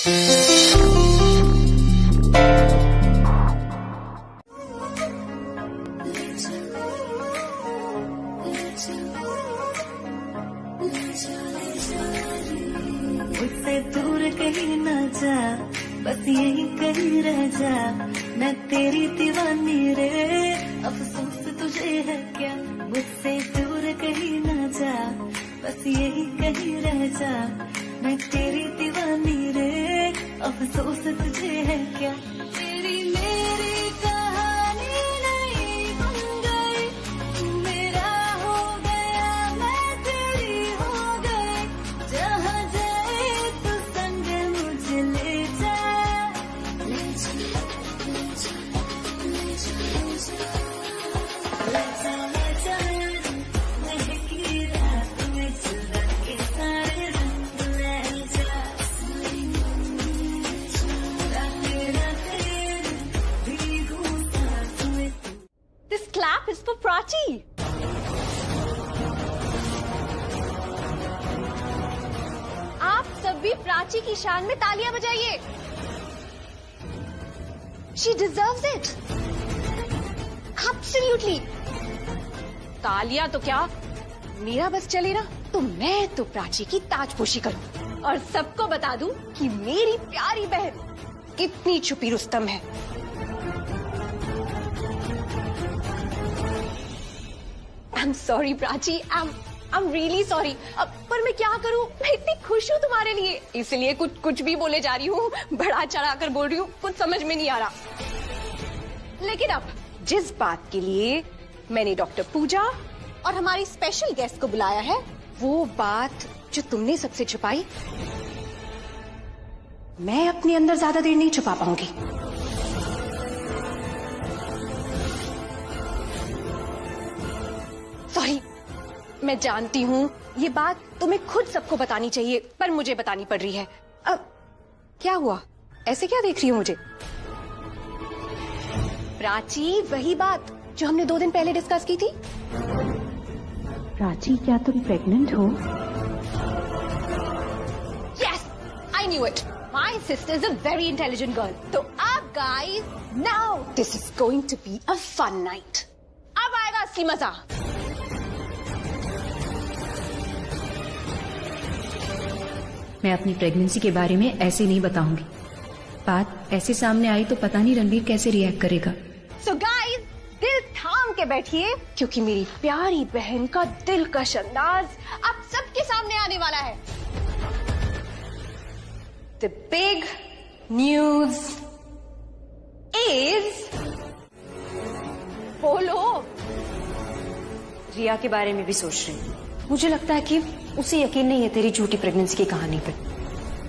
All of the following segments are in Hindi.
मुझसे दूर कहीं न जा, बस यहीं कहीं रह जा, मैं तेरी दीवानी रे, अफसोस तुझे है क्या। मुझसे दूर कहीं न जा, बस यहीं कहीं रह जा, मैं तेरी दीवानी रे, अफसोस तुझे है क्या। तेरी मेरी कहानी नहीं बन गई, तू मेरा हो गया, मैं तेरी हो गई, जहाँ जाए तू संग मुझे ले जा, ले जा, ले जा, ले जा, ले जा, ले जा, ले जा, महकी रात में चुरा के सारे रंग ले जा, रातें रातें भीगूं सांस में। This clap is for Prachi. आप सब भी प्राची की शान में तालियां बजाइए. She deserves it. Absolutely. तालियां तो क्या, मेरा बस चले ना तो मैं तो प्राची की ताजपोशी करूं और सबको बता दूं कि मेरी प्यारी बहन कितनी छुपी रुस्तम है. I'm sorry Prachi, I'm really sorry. अब पर मैं क्या करूं, मैं इतनी खुश हूं तुम्हारे लिए, इसलिए कुछ भी बोले जा रही हूँ, बढ़ा चढ़ा कर बोल रही हूँ, कुछ समझ में नहीं आ रहा. लेकिन अब जिस बात के लिए मैंने डॉक्टर पूजा और हमारी स्पेशल गेस्ट को बुलाया है, वो बात जो तुमने सबसे छुपाई, मैं अपने अंदर ज्यादा देर नहीं छुपा पाऊंगी. सॉरी, मैं जानती हूँ ये बात तुम्हें खुद सबको बतानी चाहिए, पर मुझे बतानी पड़ रही है. अब क्या हुआ, ऐसे क्या देख रही हो मुझे? प्राची, वही बात जो हमने 2 दिन पहले डिस्कस की थी. प्राची, क्या तुम प्रेग्नेंट हो? Yes, I knew it. My sister is a very intelligent girl. तो अब guys, now this is going to be a fun night. अब आएगा असली मजा. मैं अपनी प्रेगनेंसी के बारे में ऐसे नहीं बताऊंगी. बात ऐसे सामने आई तो पता नहीं रणबीर कैसे रिएक्ट करेगा. सो गाइस, दिल थाम के बैठिए, क्योंकि मेरी प्यारी बहन का दिलकश अंदाज आप सबके सामने आने वाला है. द बिग न्यूज इज, बोलो. रिया के बारे में भी सोच रही हूँ. मुझे लगता है कि उसे यकीन नहीं है तेरी झूठी प्रेगनेंसी की कहानी पे.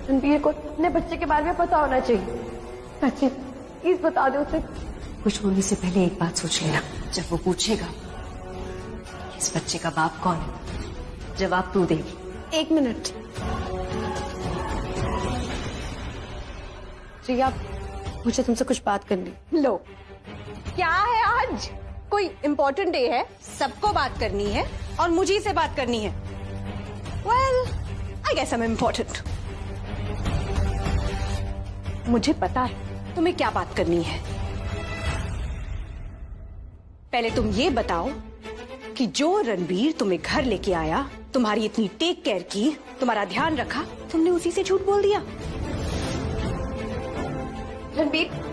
रणबीर को अपने बच्चे के बारे में पता होना चाहिए. सच्ची, प्लीज बता दो उसे. कुछ बोलने से पहले एक बात सोच लेना. जब वो पूछेगा इस बच्चे का बाप कौन है, जवाब तू देगी. 1 मिनट. रिया, मुझे तुमसे कुछ बात करनी. लो, क्या है आज? कोई इम्पोर्टेंट डे है, सबको बात करनी है और मुझे से बात करनी है. Well, I guess I am important. मुझे पता है तुम्हें क्या बात करनी है. पहले तुम ये बताओ कि जो रणबीर तुम्हें घर लेके आया, तुम्हारी इतनी टेक केयर की, तुम्हारा ध्यान रखा, तुमने उसी से झूठ बोल दिया. रणबीर,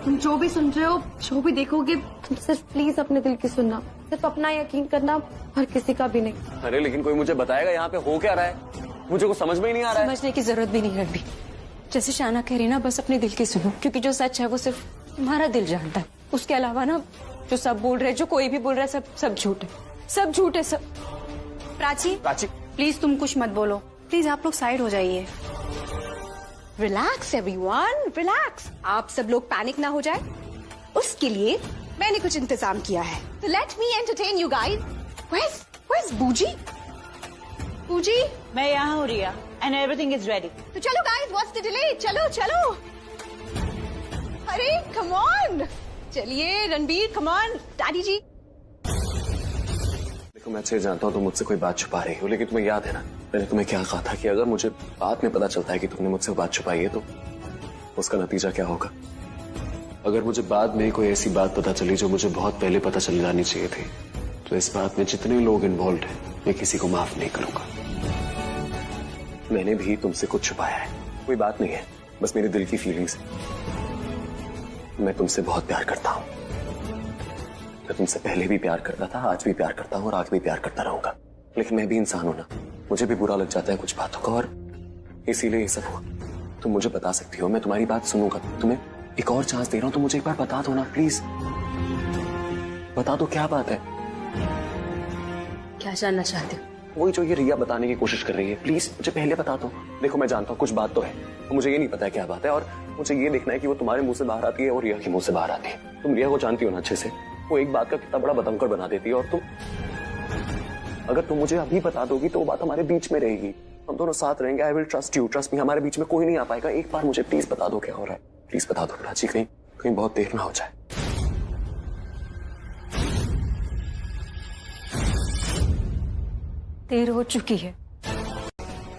तुम जो भी सुन रहे हो, जो भी देखोगे, तुम सिर्फ प्लीज अपने दिल की सुनना, सिर्फ अपना यकीन करना और किसी का भी नहीं. अरे लेकिन कोई मुझे बताएगा यहाँ पे हो क्या रहा है, मुझे कुछ समझ में ही नहीं आ रहा है. समझने की जरूरत भी नहीं रणबीर. जैसे शाना कह रही ना, बस अपने दिल की सुनो, क्योंकि जो सच है वो सिर्फ तुम्हारा दिल जानता है. उसके अलावा ना, जो सब बोल रहे हैं, जो कोई भी बोल रहा है, सब झूठ है. सब झूठ है, सब. प्राची, प्लीज तुम कुछ मत बोलो. प्लीज आप लोग साइड हो जाइए. Relax everyone, relax. आप सब लोग पैनिक ना हो जाए, उसके लिए मैंने कुछ इंतजाम किया है. तो let me entertain you guys. Where's बूजी? बूजी, मैं यहाँ हूँ रिया, एंड एवरीथिंग इज रेडी. तो चलो गाइस, व्हाट्स द डिले? चलो चलो. अरे कम ऑन, चलिए. Ranbir, come on. डैडी जी. देखो, मैं अच्छे जानता हूँ तुम मुझसे कोई बात छुपा रही हो, लेकिन तुम्हें याद है ना, मैंने तुम्हें क्या कहा था कि अगर मुझे बाद में पता चलता है कि तुमने मुझसे बात छुपाई है तो उसका नतीजा क्या होगा? अगर मुझे बाद में कोई ऐसी बात पता चली जो मुझे बहुत पहले पता चल जानी चाहिए थी, तो इस बात में जितने लोग इन्वॉल्व हैं, मैं किसी को माफ नहीं करूंगा। मैंने भी तुमसे कुछ छुपाया है, कोई बात नहीं है, बस मेरे दिल की फीलिंग्स है। मैं तुमसे बहुत प्यार करता हूं। मैं तुमसे पहले भी प्यार करता था, आज भी प्यार करता हूं और आगे भी प्यार करता रहूंगा। लेकिन मैं भी इंसान हूं ना, मुझे भी बुरा लग जाता है कुछ बातों का, और इसीलिए ये सब हुआ। तुम मुझे बता सकती हो, मैं तुम्हारी बात सुनूंगा। तुम्हें एक और चांस दे रहा हूं, तो मुझे एक बार बता दो ना प्लीज। बता दो क्या बात है। क्या जानना चाहते हो? वही जो ये रिया बताने की कोशिश कर रही है, प्लीज मुझे पहले बता दो। देखो मैं जानता हूँ कुछ बात तो है, तो मुझे ये नहीं पता है क्या बात है, और मुझे ये देखना है कि वो तुम्हारे मुंह से बाहर आती है और रिया के मुंह से बाहर आती है। तुम रिया को जानती हो ना अच्छे से, वो एक बात का कितना बड़ा बतंगड़ बना देती है, और तुम अगर तुम मुझे अभी बता दोगी तो वो बात हमारे बीच में रहेगी, हम दोनों साथ रहेंगे। I will trust you, trust me, हमारे बीच में कोई नहीं आ पाएगा। एक बार मुझे प्लीज बता दो क्या हो रहा है, प्लीज बता दो प्राची, कहीं बहुत देर ना हो जाए। देर हो चुकी है।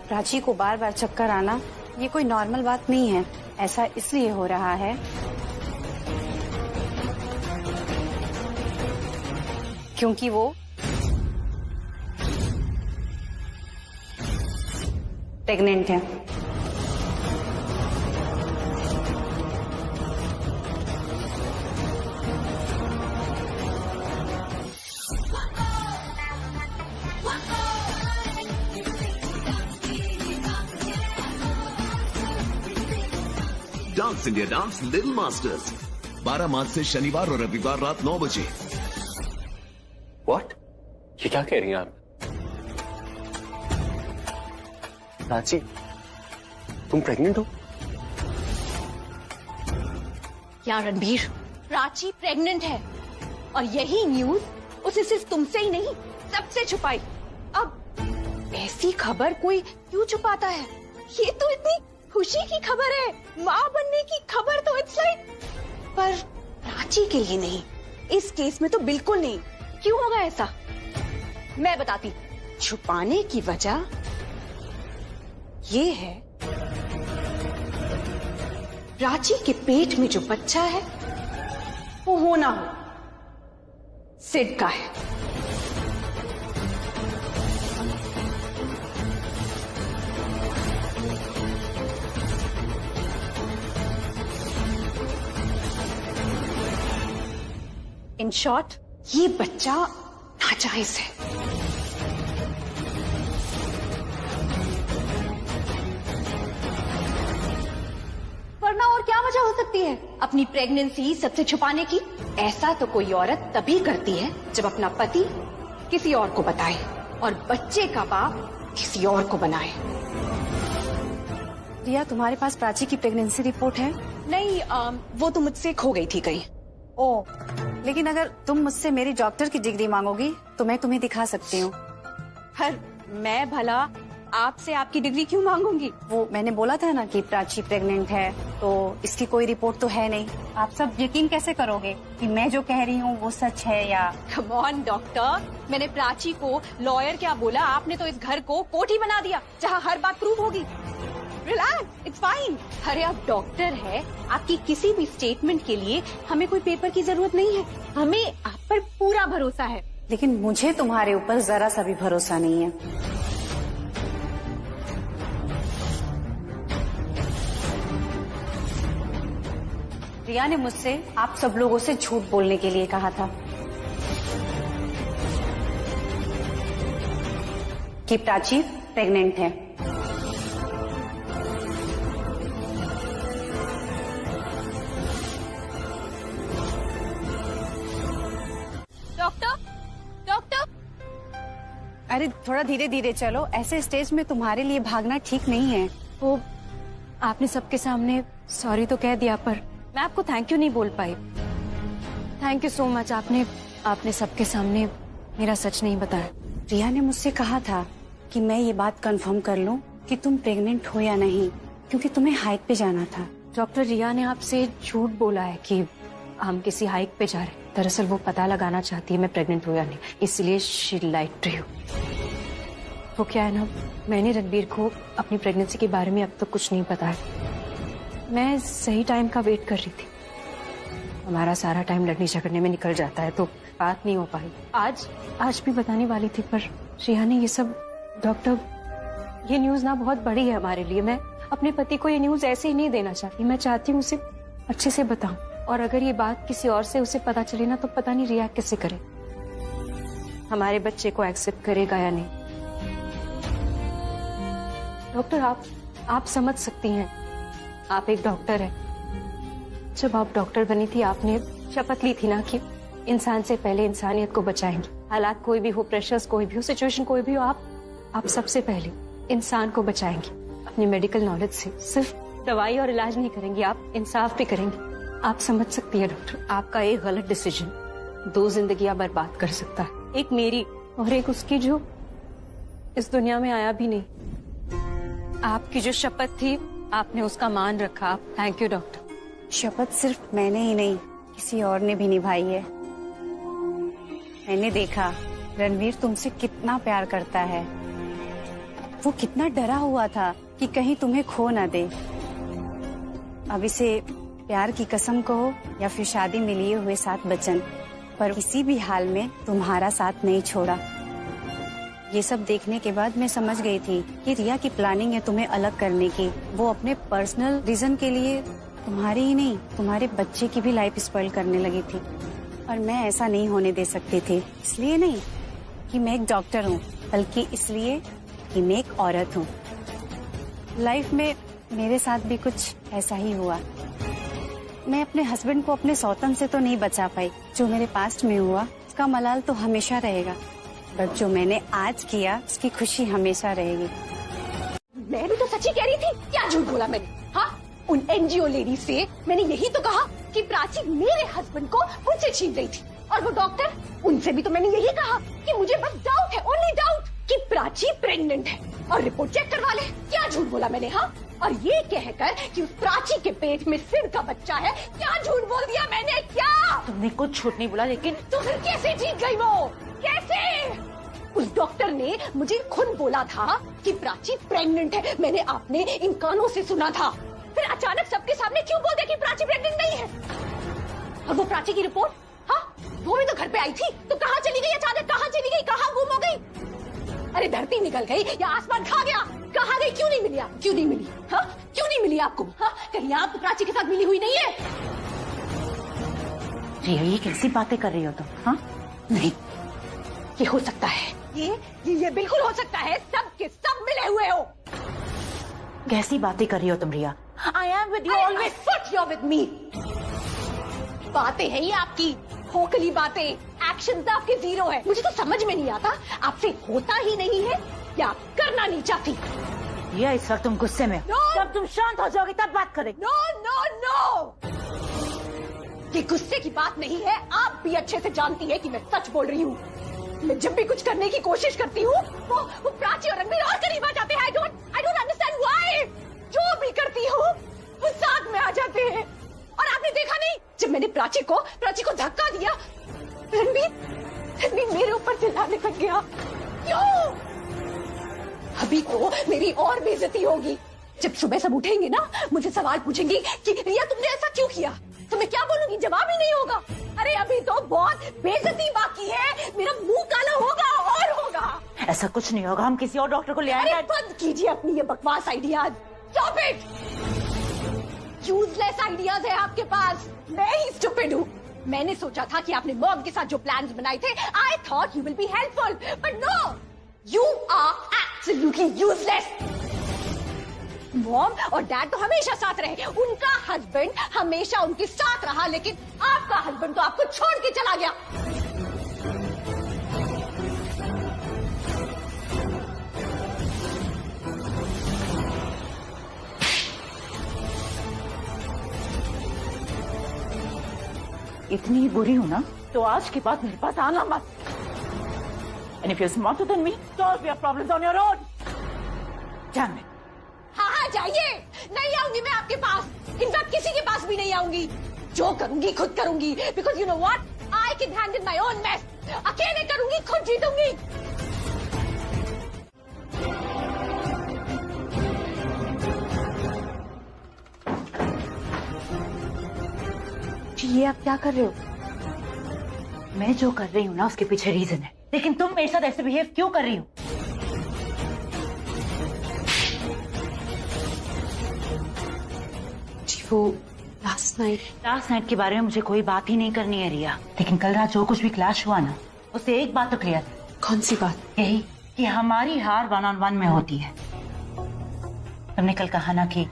प्राची को बार बार चक्कर आना ये कोई नॉर्मल बात नहीं है। ऐसा इसलिए हो रहा है क्योंकि वो प्रेग्नेंट है। Dance India dance little masters 12 मार्च से शनिवार और रविवार रात 9 बजे। व्हाट? ये क्या कह रही हैं आप? प्राची, तुम प्रेग्नेंट हो? क्या रणबीर, प्राची प्रेग्नेंट है, और यही न्यूज उसे सिर्फ तुमसे ही नहीं सबसे छुपाई। अब ऐसी खबर कोई क्यों छुपाता है? ये तो इतनी खुशी की खबर है, माँ बनने की खबर, तो इट्स लाइक, पर प्राची के लिए नहीं, इस केस में तो बिल्कुल नहीं। क्यों होगा ऐसा? मैं बताती। छुपाने की वजह ये है, प्राची के पेट में जो बच्चा है वो होना हो सिड का है। इन शॉर्ट, ये बच्चा नाजायज है। वरना और क्या वजह हो सकती है अपनी प्रेगनेंसी सबसे छुपाने की? ऐसा तो कोई औरत तभी करती है जब अपना पति किसी और को बताए और बच्चे का बाप किसी और को बनाए। रिया, तुम्हारे पास प्राची की प्रेगनेंसी रिपोर्ट है? नहीं, वो तो मुझसे खो गई थी कहीं। ओ, लेकिन अगर तुम मुझसे मेरी डॉक्टर की डिग्री मांगोगी तो मैं तुम्हें दिखा सकती हूँ। पर मैं भला आपसे आपकी डिग्री क्यों मांगूंगी? वो मैंने बोला था ना कि प्राची प्रेग्नेंट है, तो इसकी कोई रिपोर्ट तो है नहीं। आप सब यकीन कैसे करोगे कि मैं जो कह रही हूँ वो सच है या? कम ऑन डॉक्टर, मैंने प्राची को लॉयर क्या बोला, आपने तो इस घर को कोठी बना दिया जहाँ हर बात प्रूव होगी। Relax, it's fine. अरे आप डॉक्टर है, आपकी किसी भी स्टेटमेंट के लिए हमें कोई पेपर की जरूरत नहीं है, हमें आप पर पूरा भरोसा है। लेकिन मुझे तुम्हारे ऊपर जरा सा भी भरोसा नहीं है। रिया ने मुझसे आप सब लोगों से झूठ बोलने के लिए कहा था कि प्राची प्रेग्नेंट है। डॉक्टर, डॉक्टर, अरे थोड़ा धीरे धीरे चलो, ऐसे स्टेज में तुम्हारे लिए भागना ठीक नहीं है। वो आपने सबके सामने सॉरी तो कह दिया, पर मैं आपको थैंक यू नहीं बोल पाई। थैंक यू सो मच, आपने सबके सामने मेरा सच नहीं बताया। रिया ने मुझसे कहा था कि मैं ये बात कंफर्म कर लूं कि तुम प्रेग्नेंट हो या नहीं, क्योंकि तुम्हें हाइक पे जाना था। डॉक्टर, रिया ने आपसे झूठ बोला है कि हम किसी हाइक पे जा रहे हैं। दरअसल वो पता लगाना चाहती है मैं प्रेग्नेंट हूँ या नहीं, इसलिए शी लाइड टू यू। वो क्या है ना, मैंने रणबीर को अपनी प्रेगनेंसी के बारे में अब तक कुछ नहीं बताया। मैं सही टाइम का वेट कर रही थी। हमारा सारा टाइम लड़ने झगड़ने में निकल जाता है, तो बात नहीं हो पाई। आज भी बताने वाली थी, पर श्रेया ने ये सब, डॉक्टर ये न्यूज ना बहुत बड़ी है हमारे लिए। मैं अपने पति को ये न्यूज ऐसे ही नहीं देना चाहती। मैं चाहती हूँ उसे अच्छे से बताऊं, और अगर ये बात किसी और से उसे पता चले ना, तो पता नहीं रिएक्ट कैसे करे, हमारे बच्चे को एक्सेप्ट करेगा या नहीं। डॉक्टर आप समझ सकती हैं, आप एक डॉक्टर हैं। जब आप डॉक्टर बनी थी, आपने शपथ ली थी ना कि इंसान से पहले इंसानियत को बचाएंगी। हालात कोई भी हो, प्रेशर्स कोई भी हो, सिचुएशन कोई भी हो, आप सबसे पहले इंसान को बचाएंगी। अपनी मेडिकल नॉलेज से सिर्फ दवाई और इलाज नहीं करेंगी, आप इंसाफ भी करेंगी। आप समझ सकती है डॉक्टर, आपका एक गलत डिसीजन 2 जिंदगियां बर्बाद कर सकता है, एक मेरी और एक उसकी जो इस दुनिया में आया भी नहीं। आपकी जो शपथ थी, आपने उसका मान रखा। Thank you doctor. शपथ सिर्फ मैंने ही नहीं, किसी और ने भी निभाई है। मैंने देखा रणवीर तुमसे कितना प्यार करता है। वो कितना डरा हुआ था कि कहीं तुम्हें खो ना दे। अब इसे प्यार की कसम कहो या फिर शादी में लिए हुए 7 वचन, पर किसी भी हाल में तुम्हारा साथ नहीं छोड़ा। ये सब देखने के बाद मैं समझ गई थी कि रिया की प्लानिंग है तुम्हें अलग करने की। वो अपने पर्सनल रीजन के लिए तुम्हारी ही नहीं, तुम्हारे बच्चे की भी लाइफ स्पॉइल करने लगी थी, और मैं ऐसा नहीं होने दे सकती थी। इसलिए नहीं कि मैं एक डॉक्टर हूँ, बल्कि इसलिए कि मैं एक औरत हूँ। लाइफ में मेरे साथ भी कुछ ऐसा ही हुआ। मैं अपने हस्बैंड को अपने सौतन से तो नहीं बचा पाई। जो मेरे पास्ट में हुआ उसका मलाल तो हमेशा रहेगा, बट जो मैंने आज किया उसकी खुशी हमेशा रहेगी। मैं भी तो सच्ची कह रही थी, क्या झूठ बोला मैंने? हाँ, उन एनजीओ लेडी से मैंने यही तो कहा कि प्राची मेरे हस्बैंड को मुझसे छीन रही थी, और वो डॉक्टर, उनसे भी तो मैंने यही कहा कि मुझे बस डाउट है, ओनली डाउट, कि प्राची प्रेग्नेंट है और रिपोर्ट चेक करवा ले। क्या झूठ बोला मैंने? हाँ, और ये कहकर कि उस प्राची के पेट में सिर का बच्चा है, क्या झूठ बोल दिया मैंने? क्या तुमने कुछ झूठ नहीं बोला, लेकिन तो फिर कैसे जीत गई वो? कैसे? उस डॉक्टर ने मुझे खुद बोला था कि प्राची प्रेग्नेंट है। मैंने आपने इन कानों से सुना था। फिर अचानक सबके सामने क्यों बोल दिया कि प्राची प्रेग्नेंट नहीं है? और वो प्राची की रिपोर्ट, हाँ, वो भी तो घर पे आई थी, तो कहाँ चली गई अचानक? कहाँ चली गई? कहाँ गुम हो गई? अरे धरती निकल गई या आसमान खा गया? कहाँ गई? क्यों नहीं मिली? आप क्यों नहीं मिली? हाँ, क्यों नहीं मिली आपको? हाँ, कहीं आप प्राची के साथ मिली हुई नहीं है? रिया, ये कैसी बातें कर रही हो तुम? हाँ, नहीं, ये हो सकता है, ये बिल्कुल हो सकता है। सब के सब मिले हुए हो। कैसी बातें कर रही हो तुम Riya? I am with you always, but you are with me. बातें हैं ये आपकी खोखली बातें, एक्शन तो आपके 0 है। मुझे तो समझ में नहीं आता, आपसे होता ही नहीं है या आप करना नहीं चाहती? रिया, इस वक्त तुम गुस्से में हो। जब तुम शांत हो जाओगी तब बात करेंगे। नो नो नो, ये गुस्से की बात नहीं है। आप भी अच्छे से जानती है कि मैं सच बोल रही हूँ। मैं जब भी कुछ करने की कोशिश करती हूँ, वो प्राची और रणबीर और करीब आ जाते हैं। I don't understand why. जो भी करती हूँ वो साथ में आ जाते हैं। और आपने देखा नहीं, जब मैंने प्राची को धक्का दिया, रणबीर मेरे ऊपर चिल्लाने लग गया। क्यों? अभी तो मेरी और बेइज्जती होगी। जब सुबह सब उठेंगे ना, मुझे सवाल पूछेंगी कि रिया तुमने ऐसा क्यों किया, तो मैं क्या बोलूंगी? जवाब ही नहीं होगा। अरे अभी तो बहुत बेइज्जती बाकी है, मेरा मुंह काला होगा और होगा। ऐसा कुछ नहीं होगा, हम किसी और डॉक्टर को ले आएंगे। अरे बंद कीजिए अपनी ये बकवास ideas. Stop it. Useless ideas है आपके पास। मैं ही स्टूपिड हूँ। मैंने सोचा था कि आपने मॉम के साथ जो प्लान्स बनाए थे, I thought you will be helpful, but no, you are absolutely useless. Mom और डैड तो हमेशा साथ रहे, उनका हस्बैंड हमेशा उनके साथ रहा, लेकिन आपका हस्बैंड तो आपको छोड़ के चला गया। इतनी बुरी हूँ ना, तो आज के बाद मेरे पास आना मत। And if you're smarter than me, solve your problems on your own. Damn it. हाँ, जाइए। नहीं आऊंगी मैं आपके पास। इनफैक्ट किसी के पास भी नहीं आऊंगी। जो करूंगी खुद करूंगी, because you know what, I can handle my own mess. अकेले करूंगी, खुद जीतूंगी। जी ये आप क्या कर रहे हो? मैं जो कर रही हूँ ना उसके पीछे रीजन है, लेकिन तुम मेरे साथ ऐसे बिहेव क्यों कर रही हो? जी वो लास्ट नाइट के बारे में मुझे कोई बात ही नहीं करनी है रिया, लेकिन कल रात जो कुछ भी क्लैश हुआ ना उससे एक बात तो क्लियर है। कौन सी बात? यही कि हमारी हार 1-on-1 में होती है। तुमने कल कहा ना कि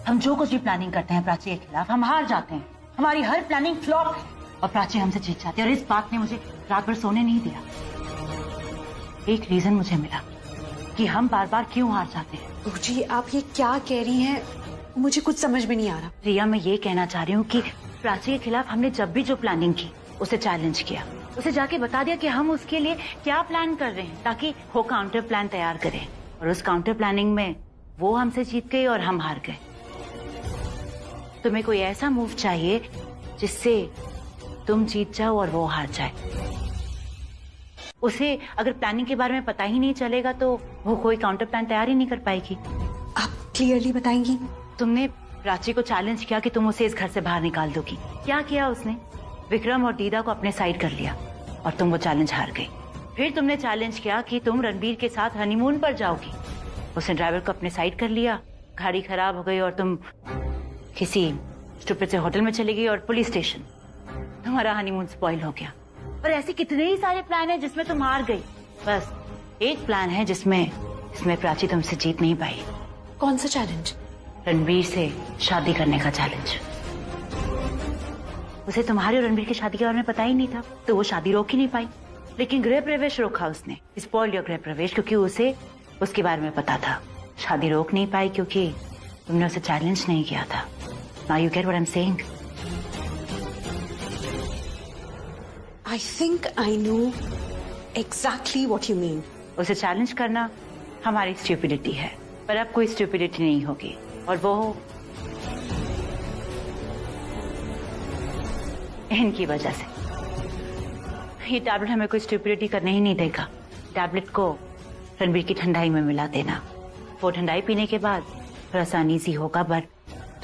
हम जो कुछ भी प्लानिंग करते हैं प्राची के खिलाफ हम हार जाते हैं, हमारी हर प्लानिंग फ्लॉप है और प्राची हमसे जीत जाती है, और इस बात ने मुझे रात भर सोने नहीं दिया। एक रीजन मुझे मिला कि हम बार बार क्यों हार जाते हैं। जी आप ये क्या कह रही हैं, मुझे कुछ समझ में नहीं आ रहा। रिया मैं ये कहना चाह रही हूँ कि प्राची के खिलाफ हमने जब भी जो प्लानिंग की उसे चैलेंज किया, उसे जाके बता दिया कि हम उसके लिए क्या प्लान कर रहे हैं ताकि वो काउंटर प्लान तैयार करे, और उस काउंटर प्लानिंग में वो हमसे जीत गई और हम हार गए। तुम्हें कोई ऐसा मूव चाहिए जिससे तुम जीत जाओ और वो हार जाए। उसे अगर प्लानिंग के बारे में पता ही नहीं चलेगा तो वो कोई काउंटर प्लान तैयार ही नहीं कर पाएगी। आप क्लियरली बताएंगी? तुमने प्राची को चैलेंज किया कि तुम उसे इस घर से बाहर निकाल दोगी। क्या किया उसने? विक्रम और दीदा को अपने साइड कर लिया और तुम वो चैलेंज हार गई। फिर तुमने चैलेंज किया कि तुम रणबीर के साथ हनीमून पर जाओगी। उसने ड्राइवर को अपने साइड कर लिया, गाड़ी खराब हो गई और तुम किसी स्टूपिड से होटल में चली गई और पुलिस स्टेशन। तुम्हारा हनीमून स्पॉइल हो गया। और ऐसे कितने ही सारे प्लान हैं जिसमें तुम हार गई। बस एक प्लान है जिसमें प्राची तुमसे जीत नहीं पाई। कौन सा चैलेंज? रणबीर से शादी करने का चैलेंज। उसे तुम्हारे और रणबीर की शादी के बारे में पता ही नहीं था तो वो शादी रोक ही नहीं पाई, लेकिन गृह प्रवेश रोका उसने। स्पॉइल योर गृह प्रवेश, क्योंकि उसे उसके बारे में पता था। शादी रोक नहीं पाई क्योंकि तुमने उसे चैलेंज नहीं किया था। Now you get what I am saying? I think I know exactly what you mean. उसे चैलेंज करना हमारी स्टूपिडिटी है, पर अब कोई स्टूपिडिटी नहीं होगी, और वो इनकी वजह से। ये टैबलेट हमें कोई स्टूपिडिटी करने ही नहीं देगा। टैबलेट को रणबीर की ठंडाई में मिला देना। वो ठंडाई पीने के बाद थोड़ा सा अनईजी होगा, बट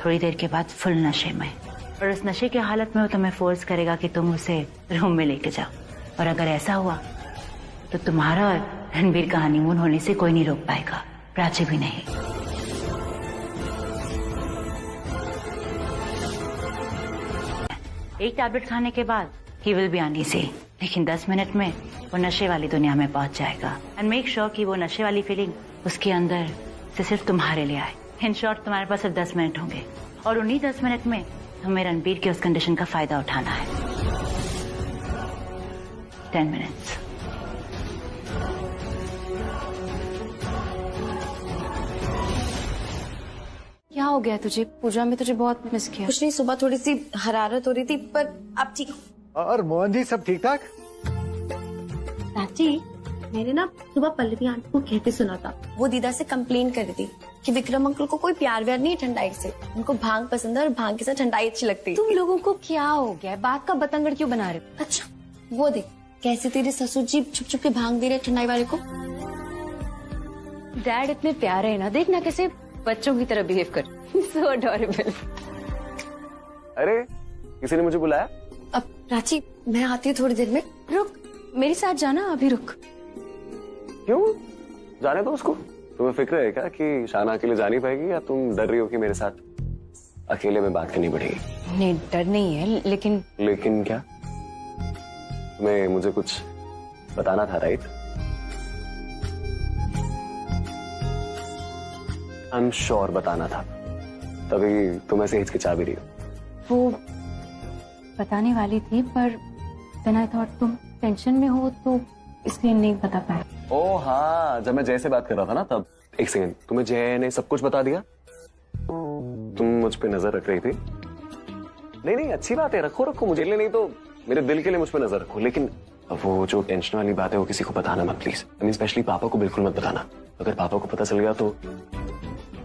थोड़ी देर के बाद फुल नशे में, और उस नशे की हालत में वो तुम्हें फोर्स करेगा कि तुम उसे रूम में लेके जाओ। और अगर ऐसा हुआ तो तुम्हारा और रणबीर का हनीमून होने से कोई नहीं रोक पाएगा, प्राची भी नहीं। एक टैबलेट खाने के बाद ही विल बी अनईजी, लेकिन 10 मिनट में वो नशे वाली दुनिया में पहुंच जाएगा। एंड मेक श्योर कि वो नशे वाली फीलिंग उसके अंदर से सिर्फ तुम्हारे लिए आए। इन शॉर्ट तुम्हारे पास सिर्फ 10 मिनट होंगे, और उन्हीं 10 मिनट में तुम्हें रणबीर की उस कंडीशन का फायदा उठाना है। 10 मिनट्स। क्या हो गया तुझे? पूजा में तुझे बहुत मिस किया। कुछ नहीं, सुबह थोड़ी सी हरारत हो रही थी, पर अब ठीक। और मोहन जी सब ठीक ठाक? चाची, मैंने ना सुबह पल्लवी आंटी को कहते सुना था, वो दीदा से कंप्लेन कर रही थी कि विक्रम अंकल को कोई प्यार व्यार नहीं ठंडाई से, उनको भांग पसंद है और भांग के साथ ठंडाई अच्छी लगती है। तुम लोगों को क्या हो गया? बात का बतंगड़ क्यों बना रहे हो? अच्छा वो देख कैसे तेरे ससुर जी छुप छुप के भांग दे रहे ठंडाई वाले को। डैड इतने प्यारे है ना, देखना कैसे बच्चों की तरह बिहेव कर। So adorable। अरे किसी ने मुझे बुलाया? अब प्राची मैं आती हूँ थोड़ी देर में। रुक, मेरे साथ जाना, अभी रुक। क्यों? जाने दो उसको। तुम्हें फिक्र है क्या कि शाना अकेले जा नहीं पाएगी, या तुम डर रही हो कि मेरे साथ अकेले में बात करनी पड़ेगी? नहीं, डर नहीं है, लेकिन क्या? तुम्हें मुझे कुछ बताना था, राइट? आई एम श्योर बताना था, तभी तुम ऐसे हिचकिचा भी रही हो। वो बताने वाली थी, पर then I thought तुम टेंशन में हो तो इसलिए नहीं बता पाया। ओ हाँ, जब मैं जय से बात कर रहा था ना तब। एक सेकंड, तुम्हें जय ने सब कुछ बता दिया? तुम मुझ पे नजर रख रही थी? नहीं अच्छी बात है, रखो मुझे लिए नहीं तो मेरे दिल के लिए मुझ पे नजर रखो, लेकिन वो जो टेंशन वाली बात है वो किसी को बताना मत प्लीज। आई मीन स्पेशली पापा को बिल्कुल मत बताना। अगर पापा को पता चल गया तो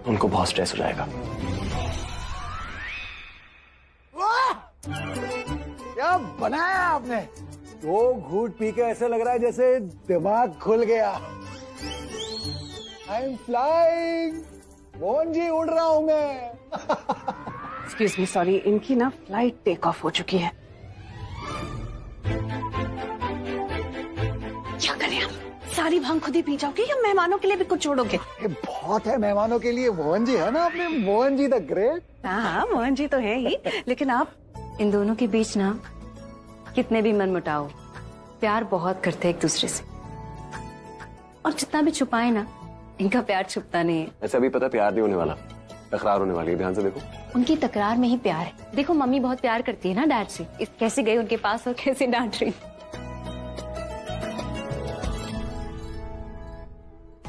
उनको बहुत स्ट्रेस हो जाएगा। क्या बनाया आपने? 2 घूंट पी के ऐसे लग रहा है जैसे दिमाग खुल गया। I am flying. Mohan ji, उड़ रहा हूं मैं। एक्सक्यूज मी, सॉरी, इनकी ना फ्लाइट टेक ऑफ हो चुकी है। क्या करें हम? सारी भांग खुद ही पी जाओगे या मेहमानों के लिए भी कुछ छोड़ोगे? ये बहुत है मेहमानों के लिए। मोहन जी है ना अपने, मोहन जी द ग्रेट। हाँ, मोहन जी तो है ही, लेकिन आप इन दोनों के बीच ना कितने भी मनमुटाव, प्यार बहुत करते एक दूसरे से, और जितना भी छुपाए ना, इनका प्यार छुपता नहीं है। ऐसा भी पता प्यार नहीं होने वाला, तकरार होने वाली है। ध्यान से देखो। उनकी तकरार में ही प्यार है। देखो मम्मी बहुत प्यार करती है ना डैड से, कैसे गई उनके पास और कैसे डांट रही।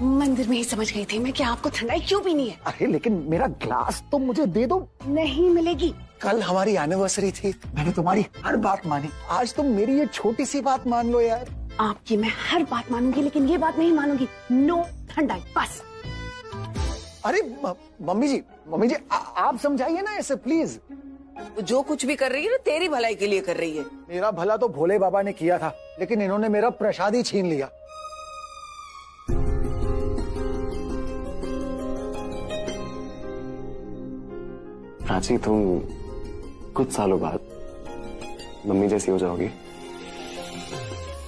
मंदिर में ही समझ गई थी मैं कि आपको ठंडाई क्यों पीनी है। अरे लेकिन मेरा ग्लास तो मुझे दे दो। नहीं मिलेगी। कल हमारी एनिवर्सरी थी, मैंने तुम्हारी हर बात मानी, आज तुम मेरी ये छोटी सी बात मान लो यार। आपकी मैं हर बात मानूंगी, लेकिन ये बात नहीं मानूंगी। नो ठंडाई, बस। अरे मम्मी जी आप समझाइए ना ऐसे प्लीज। जो कुछ भी कर रही है ना तेरी भलाई के लिए कर रही है। मेरा भला तो भोले बाबा ने किया था, लेकिन इन्होंने मेरा प्रसाद ही छीन लिया। प्राची, तुम कुछ सालों बाद मम्मी जैसी हो जाओगी।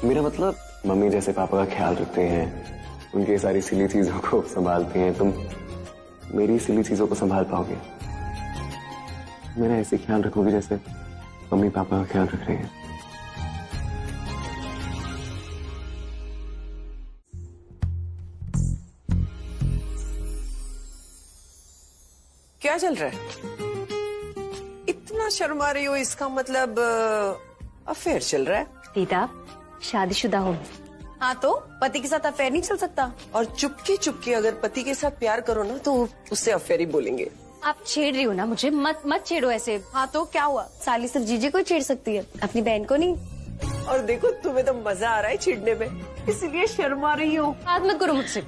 मेरा मतलब मम्मी जैसे पापा का ख्याल रखते हैं, उनकी सारी सिली चीजों को संभालती हैं, तुम मेरी सिली चीजों को संभाल पाओगे। मेरा ऐसे ख्याल रखोगे जैसे मम्मी पापा का ख्याल रख रही हैं। क्या चल रहा है? इतना शर्मा रही हो, इसका मतलब अफेयर चल रहा है। दीदा शादीशुदा हो। हाँ तो पति के साथ अफेयर नहीं चल सकता। और चुपके चुपके अगर पति के साथ प्यार करो ना तो उससे अफेयर ही बोलेंगे। आप छेड़ रही हो ना मुझे, मत छेड़ो ऐसे। हाँ तो क्या हुआ? साली सिर्फ जीजे को ही छेड़ सकती है, अपनी बहन को नहीं। और देखो तुम्हें तो मजा आ रहा है छेड़ने में, इसलिए शर्मा रही हो। बात मत करो मुझसे।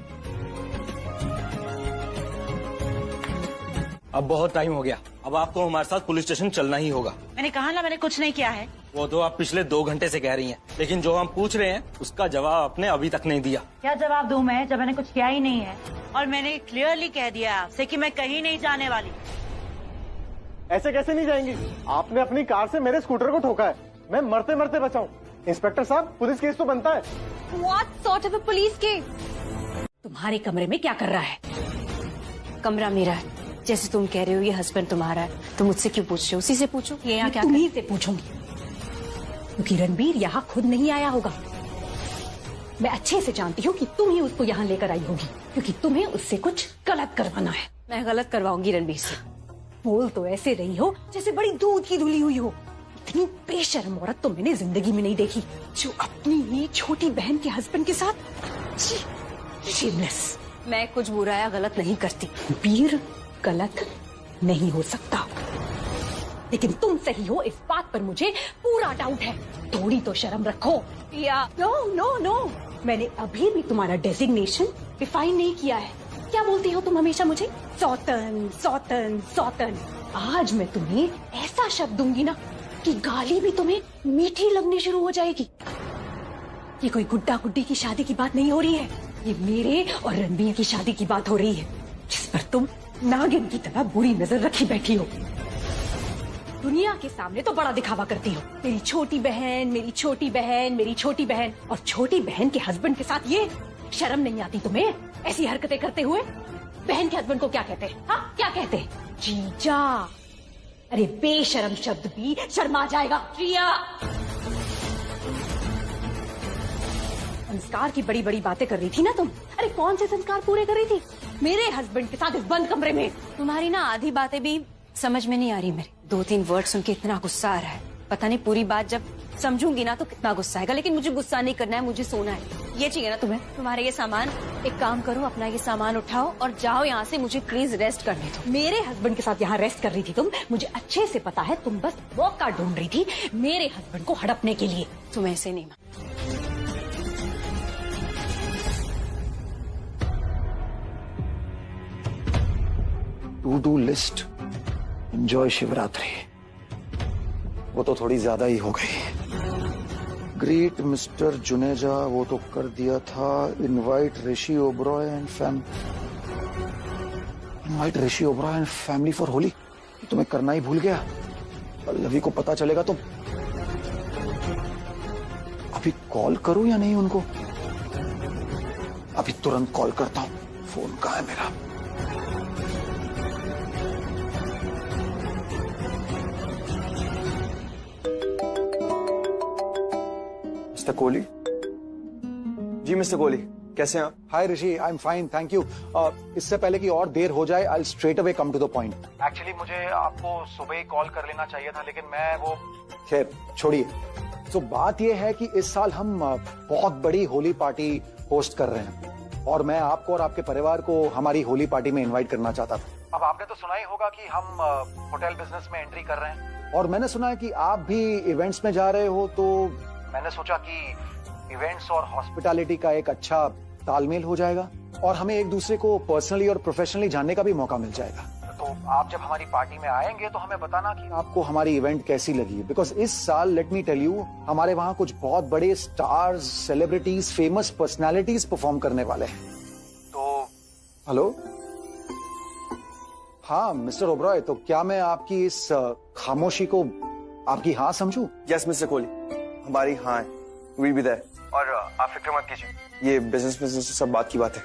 अब बहुत टाइम हो गया, अब आपको हमारे साथ पुलिस स्टेशन चलना ही होगा। मैंने कहा ना मैंने कुछ नहीं किया है। वो तो आप पिछले 2 घंटे से कह रही हैं, लेकिन जो हम पूछ रहे हैं उसका जवाब आपने अभी तक नहीं दिया। क्या जवाब दूं मैं जब मैंने कुछ किया ही नहीं है, और मैंने क्लियरली कह दिया आपसे कि मैं कहीं नहीं जाने वाली। ऐसे कैसे नहीं जाएंगी? आपने अपनी कार से मेरे स्कूटर को ठोका है, मैं मरते मरते बचाऊं। इंस्पेक्टर साहब, पुलिस केस तो बनता है। What sort of a police case? तुम्हारे कमरे में क्या कर रहा है? कमरा मेरा है, जैसे तुम कह रहे हो ये हस्बैंड तुम्हारा है, तो मुझसे क्यों पूछ रहे हो? उसी से पूछो। ये यहाँ क्या? तुम्ही से पूछूंगी, क्योंकि रणबीर यहाँ खुद नहीं आया होगा। मैं अच्छे से जानती हूँ कि तुम ही उसको यहाँ लेकर आई होगी, क्योंकि तुम्हें उससे कुछ गलत करवाना है। मैं गलत करवाऊंगी रणबीर से? बोल तो ऐसे रही हो जैसे बड़ी दूध की धुली हुई हो। इतनी बेशर्म औरत तो मैंने जिंदगी में नहीं देखी, जो अपनी ही छोटी बहन के हस्बैंड के साथ। शेमलेस। मैं कुछ बुरा या गलत नहीं करती। वीर गलत नहीं हो सकता, लेकिन तुम सही हो इस बात पर मुझे पूरा डाउट है। थोड़ी तो शर्म रखो। पिया। नो नो नो, मैंने अभी भी तुम्हारा डेजिग्नेशन डिफाइन नहीं किया है। क्या बोलती हो तुम हमेशा मुझे? सौतन सौतन सौतन। आज मैं तुम्हें ऐसा शब्द दूंगी ना कि गाली भी तुम्हें मीठी लगनी शुरू हो जाएगी। ये कोई गुड्डा गुड्डी की शादी की बात नहीं हो रही है, ये मेरे और रणबीर की शादी की बात हो रही है, जिस पर तुम नागिन की तरह बुरी नजर रखी बैठी हो। दुनिया के सामने तो बड़ा दिखावा करती हो, मेरी छोटी बहन, मेरी छोटी बहन, मेरी छोटी बहन, और छोटी बहन के हस्बैंड के साथ ये शर्म नहीं आती तुम्हें ऐसी हरकतें करते हुए? बहन के हस्बैंड को क्या कहते हैं? हाँ क्या कहते हैं? जीजा। अरे बेशर्म शब्द भी शर्मा जाएगा। प्रिया, संस्कार की बड़ी बड़ी बातें कर रही थी ना तुम। अरे कौन से संस्कार पूरे कर रही थी मेरे हस्बैंड के साथ इस बंद कमरे में? तुम्हारी ना आधी बातें भी समझ में नहीं आ रही मेरे। 2-3 वर्ड सुन के इतना गुस्सा आ रहा है, पता नहीं पूरी बात जब समझूंगी ना तो कितना गुस्सा आएगा। लेकिन मुझे गुस्सा नहीं करना है, मुझे सोना है। ये चाहिए ना तुम्हें? तुम्हारे ये सामान, एक काम करो, अपना ये सामान उठाओ और जाओ यहाँ से, मुझे प्लीज रेस्ट करने दो। मेरे हस्बैंड के साथ यहाँ रेस्ट कर रही थी तुम? मुझे अच्छे से पता है, तुम बस मौका ढूंढ रही थी मेरे हस्बैंड को हड़पने के लिए। तुम ऐसे नहीं। To do list, enjoy Shivratri, वो तो थोड़ी ज्यादा ही हो गई। ग्रेट मिस्टर जुनेजा, वो तो कर दिया था। Invite Rishi Oberoi and family for Holi. तुम्हें करना ही भूल गया। पल्लवी को पता चलेगा तो अभी कॉल करूं या नहीं उनको? अभी तुरंत कॉल करता हूं। फोन कहां है मेरा? मिस्टर कोहली जी, मिस्टर कोहली कैसे हैं आप? Hi Rishi, I am fine, thank you. इससे पहले कि और देर हो जाए, I straight away come to the point. Actually मुझे आपको सुबह ही कॉल कर लेना चाहिए था, लेकिन मैं वो खैर छोड़िए। तो बात यह है कि इस साल हम बहुत बड़ी होली पार्टी होस्ट कर रहे हैं और मैं आपको और आपके परिवार को हमारी होली पार्टी में इनवाइट करना चाहता था। अब आपने तो सुना ही होगा कि हम होटल बिजनेस में एंट्री कर रहे हैं और मैंने सुना है कि आप भी इवेंट्स में जा रहे हो, तो मैंने सोचा कि इवेंट्स और हॉस्पिटैलिटी का एक अच्छा तालमेल हो जाएगा और हमें एक दूसरे को पर्सनली और प्रोफेशनली जानने का भी मौका मिल जाएगा। तो आप जब हमारी पार्टी में आएंगे तो हमें बताना कि आपको हमारी इवेंट कैसी लगी, बिकॉज इस साल लेट मी टेल यू, हमारे वहां कुछ बहुत बड़े stars, celebrities, famous personalities perform करने वाले हैं। तो हेलो, हाँ मिस्टर ओबरॉय, तो क्या मैं आपकी इस खामोशी को आपकी हाँ समझूं? यस मिस्टर कोहली, हमारी हाँ है, विल बी देयर। और आप फिक्र मत कीजिए, ये बिजनेस सब बात की बात है।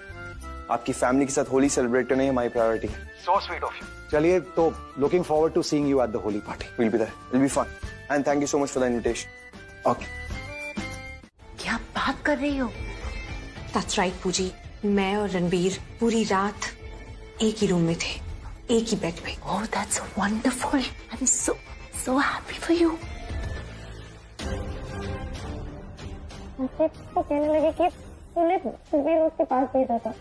आपकी फैमिली के साथ होली सेलिब्रेट करना ही हमारी प्रायोरिटी है। So sweet of you. चलिए, तो looking forward to seeing you at the Holi party. Will be there, will be fun and thank you so much for the invitation. Okay. क्या बात कर रही हो? दैट्स राइट पूजी, मैं और रणबीर पूरी रात एक ही रूम में थे, एक ही बेड पे। Oh that's wonderful, I am so happy for you. तो कहने लगे कि तूने रणबीर उसके पास भेजा था।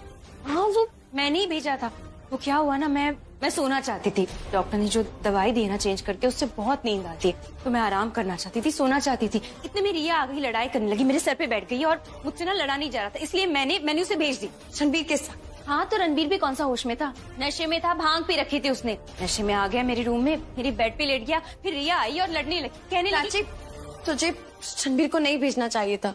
हाँ, वो मैंने ही भेजा था। वो क्या हुआ ना, मैं सोना चाहती थी। डॉक्टर ने जो दवाई दी ना चेंज करके, उससे बहुत नींद आती है, तो मैं आराम करना चाहती थी, सोना चाहती थी। इतने में रिया आ गई, लड़ाई करने लगी, मेरे सर पे बैठ गई और मुझसे ना लड़ा नहीं जा रहा था, इसलिए मैंने उसे भेज दी रणबीर के साथ। हाँ, तो रणबीर भी कौन सा होश में था, नशे में था, भांग पी रखी थी उसने। नशे में आ गया मेरे रूम में, मेरी बेड पे लेट गया, फिर रिया आई और लड़ने लगी, कहने लगी तुझे रणबीर को नहीं भेजना चाहिए था।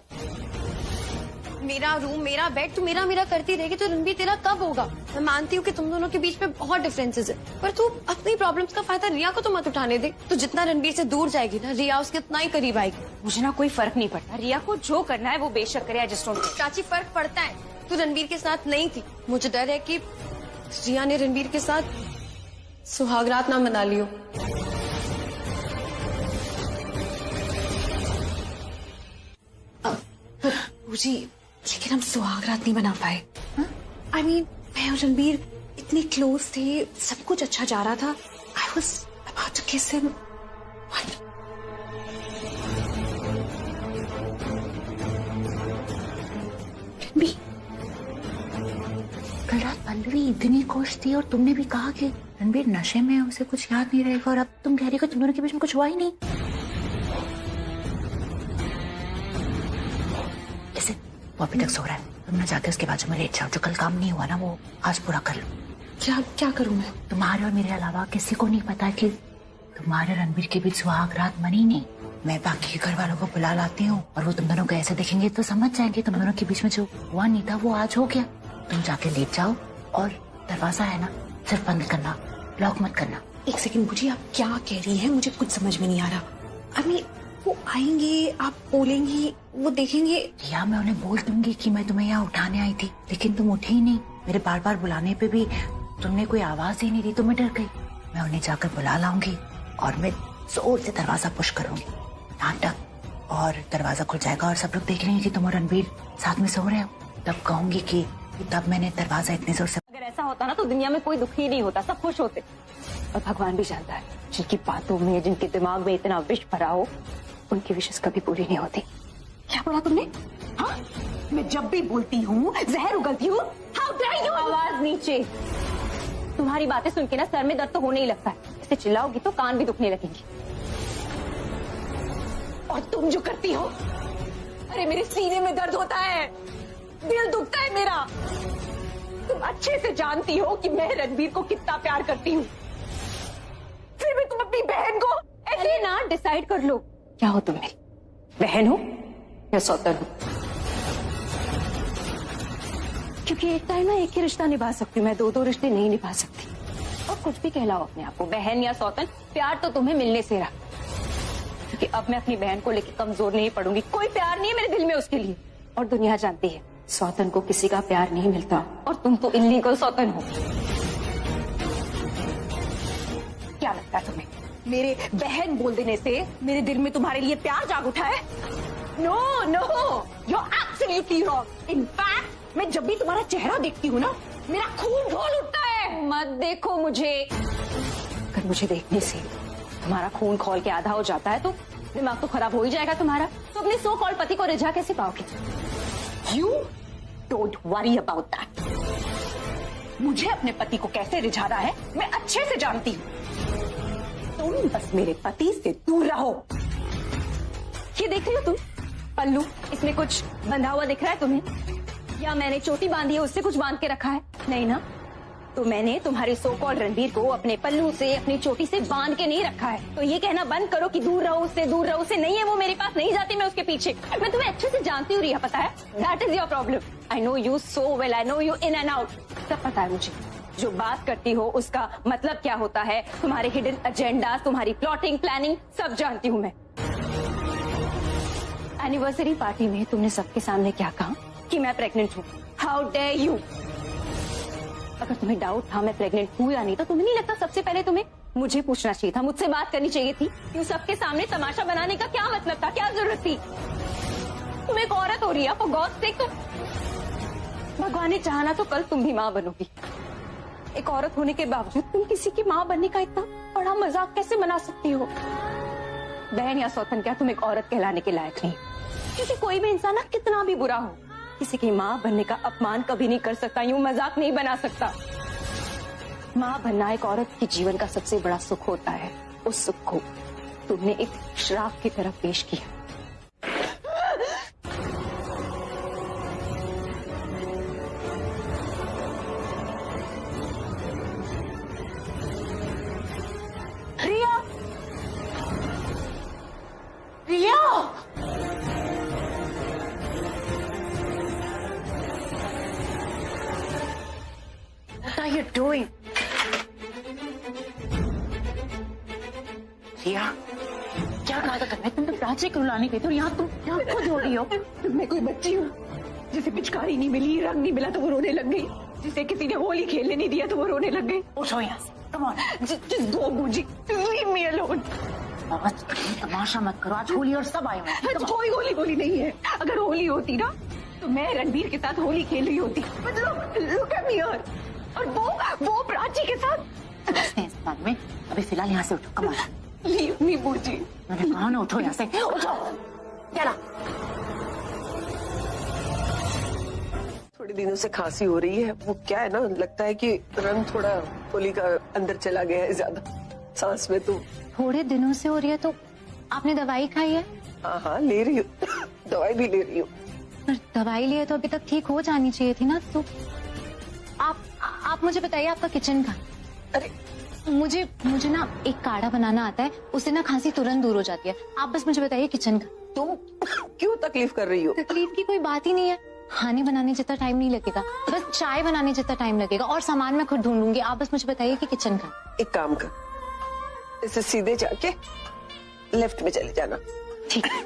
मेरा रूम, मेरा बेड, तू मेरा करती रहेगी तो रणबीर तेरा कब होगा? मैं मानती हूँ कि तुम दोनों के बीच में बहुत डिफरेंसेस है, पर तू अपनी प्रॉब्लम्स का फायदा रिया को तो मत उठाने दे। तू जितना रणबीर से दूर जाएगी ना, रिया उसके उतना ही करीब आएगी। मुझे ना कोई फर्क नहीं पड़ता, रिया को जो करना है वो बेशक करे। चाची, फर्क पड़ता है। तू रणबीर के साथ नहीं थी, मुझे डर है कि रिया ने रणबीर के साथ सुहागरात ना मना लियो। पूजी, लेकिन हम सुहागरात नहीं बना पाए। I mean, मैं और रणबीर इतने क्लोज थे, सब कुछ अच्छा जा रहा था। I was about to kiss him. Ranbir, कल रात पल्लवी इतनी खुश थी और तुमने भी कहा कि रणबीर नशे में है, उसे कुछ याद नहीं रहेगा, और अब तुम कह रही हो कि तुम दोनों के बीच में कुछ हुआ ही नहीं। वो अभी तक सो रहा है, तुम ना जाके उसके बाजू में लेट जाओ। जो कल काम नहीं हुआ ना, वो आज पूरा कर लो। क्या करूं मैं? तुम्हारे और मेरे अलावा किसी को नहीं पता कि तुम्हारे रणबीर के बीच सुहागरात मनी नहीं। मैं बाकी के घर वालों को बुला लाती हूँ और वो तुम दोनों को ऐसे देखेंगे तो समझ जाएंगे तुम दोनों के बीच में जो हुआ नहीं था वो आज हो गया। तुम जाके लेट जाओ और दरवाजा है ना, सिर्फ बंद करना, लॉक मत करना। एक सेकंड पूजी, आप क्या कह रही हैं? मुझे कुछ समझ में नहीं आ रहा। अभी वो आएंगे, आप बोलेंगी, वो देखेंगे। रिया, मैं उन्हें बोल दूंगी कि मैं तुम्हें यहाँ उठाने आई थी, लेकिन तुम उठे ही नहीं। मेरे बार बार बुलाने पे भी तुमने कोई आवाज ही नहीं दी, तो मैं डर गई। मैं उन्हें जाकर बुला लाऊंगी और मैं जोर से दरवाजा पुश करूंगी, नाटक, और दरवाजा खुल जाएगा और सब लोग देख लेंगे कि तुम और रणबीर साथ में सो रहे हो। तब कहूंगी कि तब मैंने दरवाजा इतने जोर से। अगर ऐसा होता ना तो दुनिया में कोई दुखी नहीं होता, सब खुश होते। और भगवान भी जानता है, जिनकी बातों में, जिनके दिमाग में इतना विष भरा हो, उनकी विशेष कभी पूरी नहीं होती। क्या बोला तुमने? हाँ, मैं जब भी बोलती हूँ जहर उगलती हूँ। How dare you? आवाज नीचे। तुम्हारी बातें सुन के ना सर में दर्द तो होने ही लगता है, इससे चिल्लाओगी तो कान भी दुखने लगेंगी। और तुम जो करती हो, अरे मेरे सीने में दर्द होता है, दिल दुखता है मेरा। तुम अच्छे से जानती हो कि मैं रणबीर को कितना प्यार करती हूँ, फिर भी तुम अपनी बहन को ऐसे ना डिसाइड कर लो, क्या हो तुम, मेरी बहन हो या सौतन हो? क्योंकि एक टाइम ना एक ही रिश्ता निभा सकती हूँ मैं, दो रिश्ते नहीं निभा सकती। और कुछ भी कहलाओ अपने आप को, बहन या सौतन, प्यार तो तुम्हें मिलने से रहा। क्योंकि अब मैं अपनी बहन को लेकर कमजोर नहीं पड़ूंगी। कोई प्यार नहीं है मेरे दिल में उसके लिए। और दुनिया जानती है सौतन को किसी का प्यार नहीं मिलता, और तुम तो इल्लीगल सौतन हो। क्या लगता है तुम्हें मेरे बहन बोल देने से मेरे दिल में तुम्हारे लिए प्यार जाग उठा है? No no, you are absolutely wrong. In fact मैं जब भी तुम्हारा चेहरा देखती हूँ ना, मेरा खून खौल उठता है। मत देखो मुझे। अगर मुझे देखने से तुम्हारा खून खौल के आधा हो जाता है तो दिमाग तो खराब हो ही जाएगा तुम्हारा। तो अपने सो कॉल्ड पति को रिझा कैसे पाओगे? You don't worry about that. मुझे अपने पति को कैसे रिझाना है मैं अच्छे से जानती हूँ। तुम बस मेरे पति से दूर रहो। ये देख रही हो तुम पल्लू, इसमें कुछ बंधा हुआ दिख रहा है तुम्हें? या मैंने चोटी बांधी है उससे कुछ बांध के रखा है? नहीं ना। तो मैंने तुम्हारे सो कॉल्ड रणबीर को अपने पल्लू से, अपनी चोटी से बांध के नहीं रखा है। तो ये कहना बंद करो कि दूर रहो उससे, दूर रहो उससे। नहीं है, वो मेरे पास नहीं जाती, मैं उसके पीछे। मैं तुम्हें अच्छे से जानती हूँ रिया, पता है? That is your problem. I know you so well, I know you in and out. सब पता है मुझे। जो बात करती हो उसका मतलब क्या होता है, तुम्हारे हिडन एजेंडा, तुम्हारी प्लॉटिंग, प्लानिंग, सब जानती हूँ मैं। एनिवर्सरी पार्टी में तुमने सबके सामने क्या कहा कि मैं प्रेग्नेंट हूँ? How dare you. अगर तुम्हें डाउट था मैं प्रेग्नेंट हूँ या नहीं, तो तुम्हें नहीं लगता सबसे पहले तुम्हें मुझे पूछना चाहिए था, मुझसे बात करनी चाहिए थी? क्यों सबके सामने तमाशा बनाने का क्या मतलब था, क्या जरूरत थी? तुम एक औरत हो रही है, फॉर गॉड्स सेक। तो भगवान ने चाहा तो कल तुम भी माँ बनोगी। एक औरत होने के बावजूद तुम किसी की माँ बनने का इतना बड़ा मजाक कैसे बना सकती हो? बहन या सौतन, क्या तुम एक औरत कहलाने के लायक नहीं? क्योंकि कोई भी इंसान ना कितना भी बुरा हो, किसी की माँ बनने का अपमान कभी नहीं कर सकता, यूं मजाक नहीं बना सकता। माँ बनना एक औरत के जीवन का सबसे बड़ा सुख होता है। उस सुख को तुमने एक श्राप की तरफ पेश किया। रिया, रिया, what are you doing? रिया, क्या कहा था तुमने? तुम तो प्राची को रुलाने गई थी और यहाँ तुम खुद हो रही हो। मैं कोई बच्ची हूँ जिसे पिचकारी नहीं मिली, रंग नहीं मिला तो वो रोने लग गई, जिसे किसी ने होली खेलने नहीं दिया तो वो रोने लग गई। उठो यहाँ से, come on, just go बूजी, leave me alone। तमाशा मत करो, आज होली और सब आए हैं। आज कोई होली बोली नहीं है। अगर होली होती ना तो मैं रणबीर के साथ होली खेल रही होती। Look at me here। और वो प्राची के साथ। समझते हैं इस बात में। अभी फिलहाल यहाँ से उठो, कम ऑन। लीव मी बूजी। मैंने कहा ना उठो यहाँ से, उठो। चला। थोड़े दिनों से खांसी हो रही है, वो क्या है ना, लगता है कि रंग थोड़ा होली का अंदर चला गया है ज्यादा सांस में। तो थोड़े दिनों से हो रही है तो आपने दवाई खाई है? हाँ ले रही हूँ, दवाई भी ले रही हूँ। पर दवाई लिए तो अभी तक ठीक हो जानी चाहिए थी ना। तो आप मुझे बताइए आपका किचन का। अरे मुझे ना एक काढ़ा बनाना आता है, उससे ना खांसी तुरंत दूर हो जाती है। आप बस मुझे बताइए किचन का। तुम क्यों तकलीफ कर रही हो? तकलीफ की कोई बात ही नहीं है। खाने बनाने जितना टाइम नहीं लगेगा, बस चाय बनाने जितना टाइम लगेगा, और सामान मैं खुद ढूंढूंगी। आप बस मुझे बताइए कि किचन का। एक काम कर, इसे सीधे जाके लेफ्ट में चले जाना। ठीक है।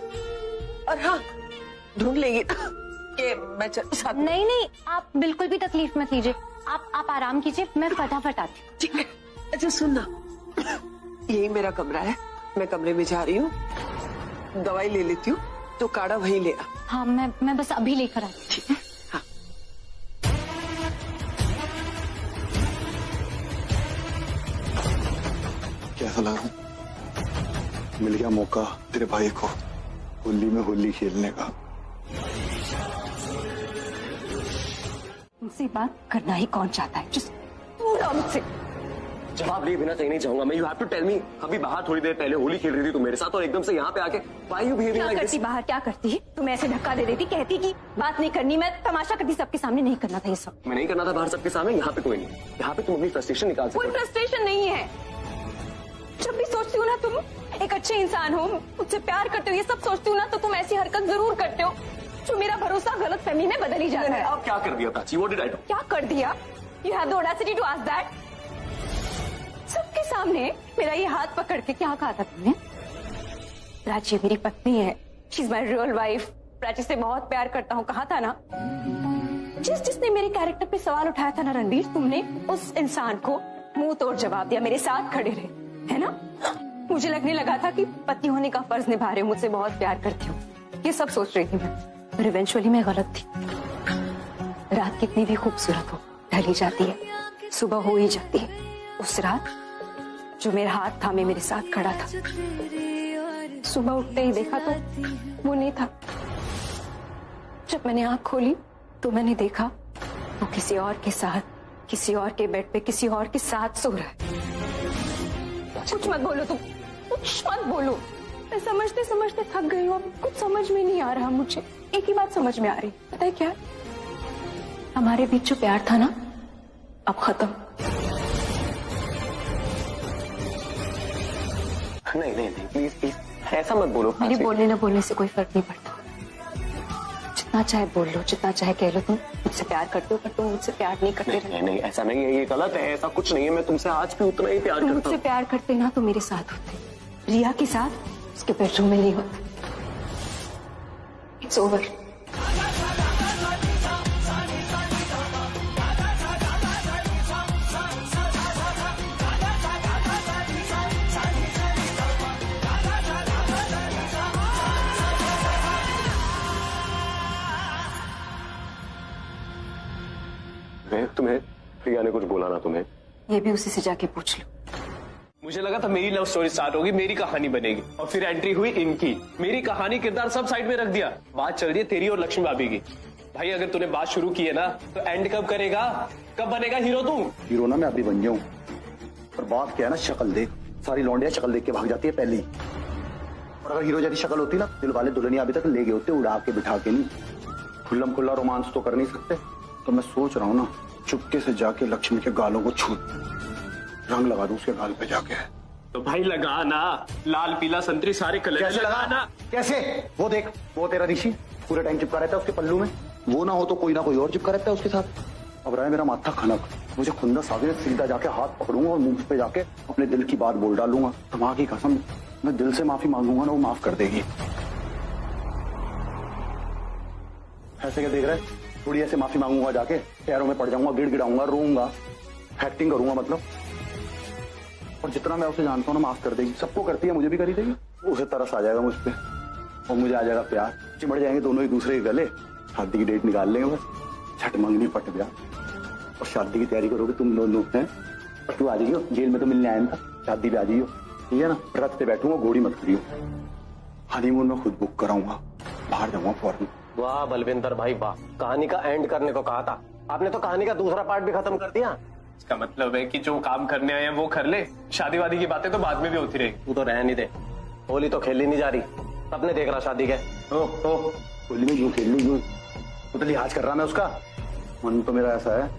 और हाँ, ढूंढ लेगी कि मैं साथ। नहीं, आप बिल्कुल भी तकलीफ मत लीजिए। आप आराम कीजिए, मैं फटाफट आती हूँ। ठीक है। अच्छा सुनना, यही मेरा कमरा है, मैं कमरे में जा रही हूँ, दवाई ले लेती हूँ, तो काढ़ा वहीं ले आ। हाँ, मैं बस अभी लेकर आती हूँ। ठीक है। हाँ। कैसा लगा? मिल गया मौका तेरे भाई को होली में होली खेलने का। मुझसे बात करना ही कौन चाहता है? जिस पूरा मुझसे जवाब लिए बिना कहीं नहीं जाऊंगा मैं। You have to tell me. अभी बाहर थोड़ी देर पहले होली खेल रही थी तुम मेरे साथ, और एकदम से यहाँ पे आके why you behaving like this? बाहर क्या करती है? तुम ऐसे धक्का दे देती, कहती कि बात नहीं करनी, मैं तमाशा करती। सबके सामने नहीं करना था ये सब। मैं नहीं करना था बाहर सबके सामने। यहाँ पे कोई नहीं, यहाँ पे तुम अपनी फ्रस्ट्रेशन निकाल सकते हो। कोई फ्रस्ट्रेशन नहीं है। जब भी सोचती हूँ ना तुम एक अच्छे इंसान हो, मुझसे प्यार करते हो, ये सब सोचती हूँ ना, तो तुम ऐसी हरकत जरूर करते हो जो मेरा भरोसा गलत फहमी में बदल ही जाता है। आप क्या कर दिया Prachi? What did I do? क्या कर दिया? You have the audacity to ask that? सामने मेरा ये हाथ पकड़ के क्या कहा था तुमने? प्राची मेरी पत्नी है, she is my real wife, Prachi से बहुत प्यार करता हूँ, कहा था ना? जिसने मेरे कैरेक्टर पे सवाल उठाया था ना रणवीर, तुमने उस इंसान को मुंह तोड़ जवाब दिया, मेरे साथ खड़े रहे, है ना? मुझे लगने लगा था कि पति होने का फर्ज निभा रहे हो, मुझसे बहुत प्यार करती हूँ, ये सब सोच रही थी मैं, पर इवेंचुअली मैं गलत थी। रात कितनी भी खूबसूरत हो, ढली जाती है, सुबह हो ही जाती है। उस रात जो मेरा हाथ थामे मेरे साथ खड़ा था, सुबह उठते ही देखा तो वो नहीं था। जब मैंने आंख खोली तो मैंने देखा वो किसी और के साथ, किसी और के बेड पे, किसी और के साथ सो रहा है। कुछ मत बोलो तुम, कुछ मत बोलो। मैं समझते समझते थक गई हूँ, कुछ समझ में नहीं आ रहा मुझे। एक ही बात समझ में आ रही, पता है क्या? हमारे बीच जो प्यार था ना, अब खत्म। नहीं प्लीज प्लीज ऐसा मत बोलो। मेरे बोलने ना बोलने से कोई फर्क नहीं पड़ता। जितना चाहे बोल लो, जितना चाहे कह लो, तुम मुझसे प्यार करते हो, पर तुम मुझसे प्यार नहीं करते। नहीं ऐसा नहीं है, ये गलत है, ऐसा कुछ नहीं है। मैं तुमसे आज भी उतना ही प्यार करता हूँ। मुझसे प्यार करते ना तो मेरे साथ होते, रिया के साथ उसके बेडरूम में नहीं होते। It's over. तुम्हें प्रिया ने कुछ बोला ना तुम्हें? ये भी उसी से जाके पूछ लो। मुझे लगा था मेरी लव स्टोरी स्टार्ट होगी, मेरी कहानी बनेगी, और फिर एंट्री हुई इनकी। मेरी कहानी किरदार सब साइड में रख दिया। बात चल रही है तेरी और लक्ष्मी भाभी की। भाई अगर तूने बात शुरू की है ना, तो एंड कब करेगा? कब बनेगा हीरो तू? हीरो ना मैं अभी बन जाऊं, पर बात क्या है ना, शक्ल देख। सारी लौंडियां शक्ल देख के भाग जाती है पहले ही। और अगर हीरो जैसी शक्ल होती ना, दिल वाले दुल्हनिया अभी तक ले गए होते, उड़ा के बिठा के नहीं। खुल्लम खुल्ला रोमांस तो कर नहीं सकते। तो मैं सोच रहा हूँ ना, चुपके से जाके लक्ष्मी के गालों को छू रंग लगा दूं उसके गाल पे जाके। तो भाई लगा ना, लाल पीला संतरी सारे कलर। कैसे लगा ना? कैसे? वो देख, वो तेरा ऋषि पूरे टाइम चिपका रहता है उसके पल्लू में। वो ना हो तो कोई ना कोई और चिपका रहता है उसके साथ। अब रहा है मेरा माथा खनक, मुझे खुंदस आ गया। सीधा जाके हाथ पकड़ूंगा और मुंह पे जाके अपने दिल की बात बोल डालूंगा। तो माँ की कसम, मैं दिल से माफी मांगूंगा ना, वो माफ कर देगी। ऐसे क्या देख रहा है? थोड़ी ऐसे माफी मांगूंगा, जाके पैरों में पड़ जाऊंगा, गिड़गिड़ाऊंगा, रोऊंगा, एक्टिंग करूंगा मतलब। और जितना मैं उसे जानता हूँ ना, माफ कर देगी। सबको करती है, मुझे भी करी देगी। उसे तरस आ जाएगा मुझ पे और मुझे आ जाएगा प्यार। चिमड़ जाएंगे दोनों एक दूसरे के गले, शादी की डेट निकाल लेंगे बस। छठ मंगनी पट गया और शादी की तैयारी करोगे तुम दोनों हैं। और तू आ जाइयो, जेल में तो मिलने आया था, शादी पे आ जाइयो, ठीक है ना? रथ पे बैठूंगा, घोड़ी मत करियो। हनीमून में खुद बुक कराऊंगा, बाहर जाऊंगा फौरन। वाह बलविंदर भाई वाह, कहानी का एंड करने को कहा था आपने, तो कहानी का दूसरा पार्ट भी खत्म कर दिया। इसका मतलब है कि जो काम करने आए हैं वो कर ले, शादी वादी की बातें तो बाद में भी होती रहेगी। तू तो रह नहीं दे, होली तो खेली नहीं जा रही, सबने देख रहा शादी के। होली में क्यों खेल लूं? क्यों तो लिहाज कर रहा मैं उसका। मन तो मेरा ऐसा है,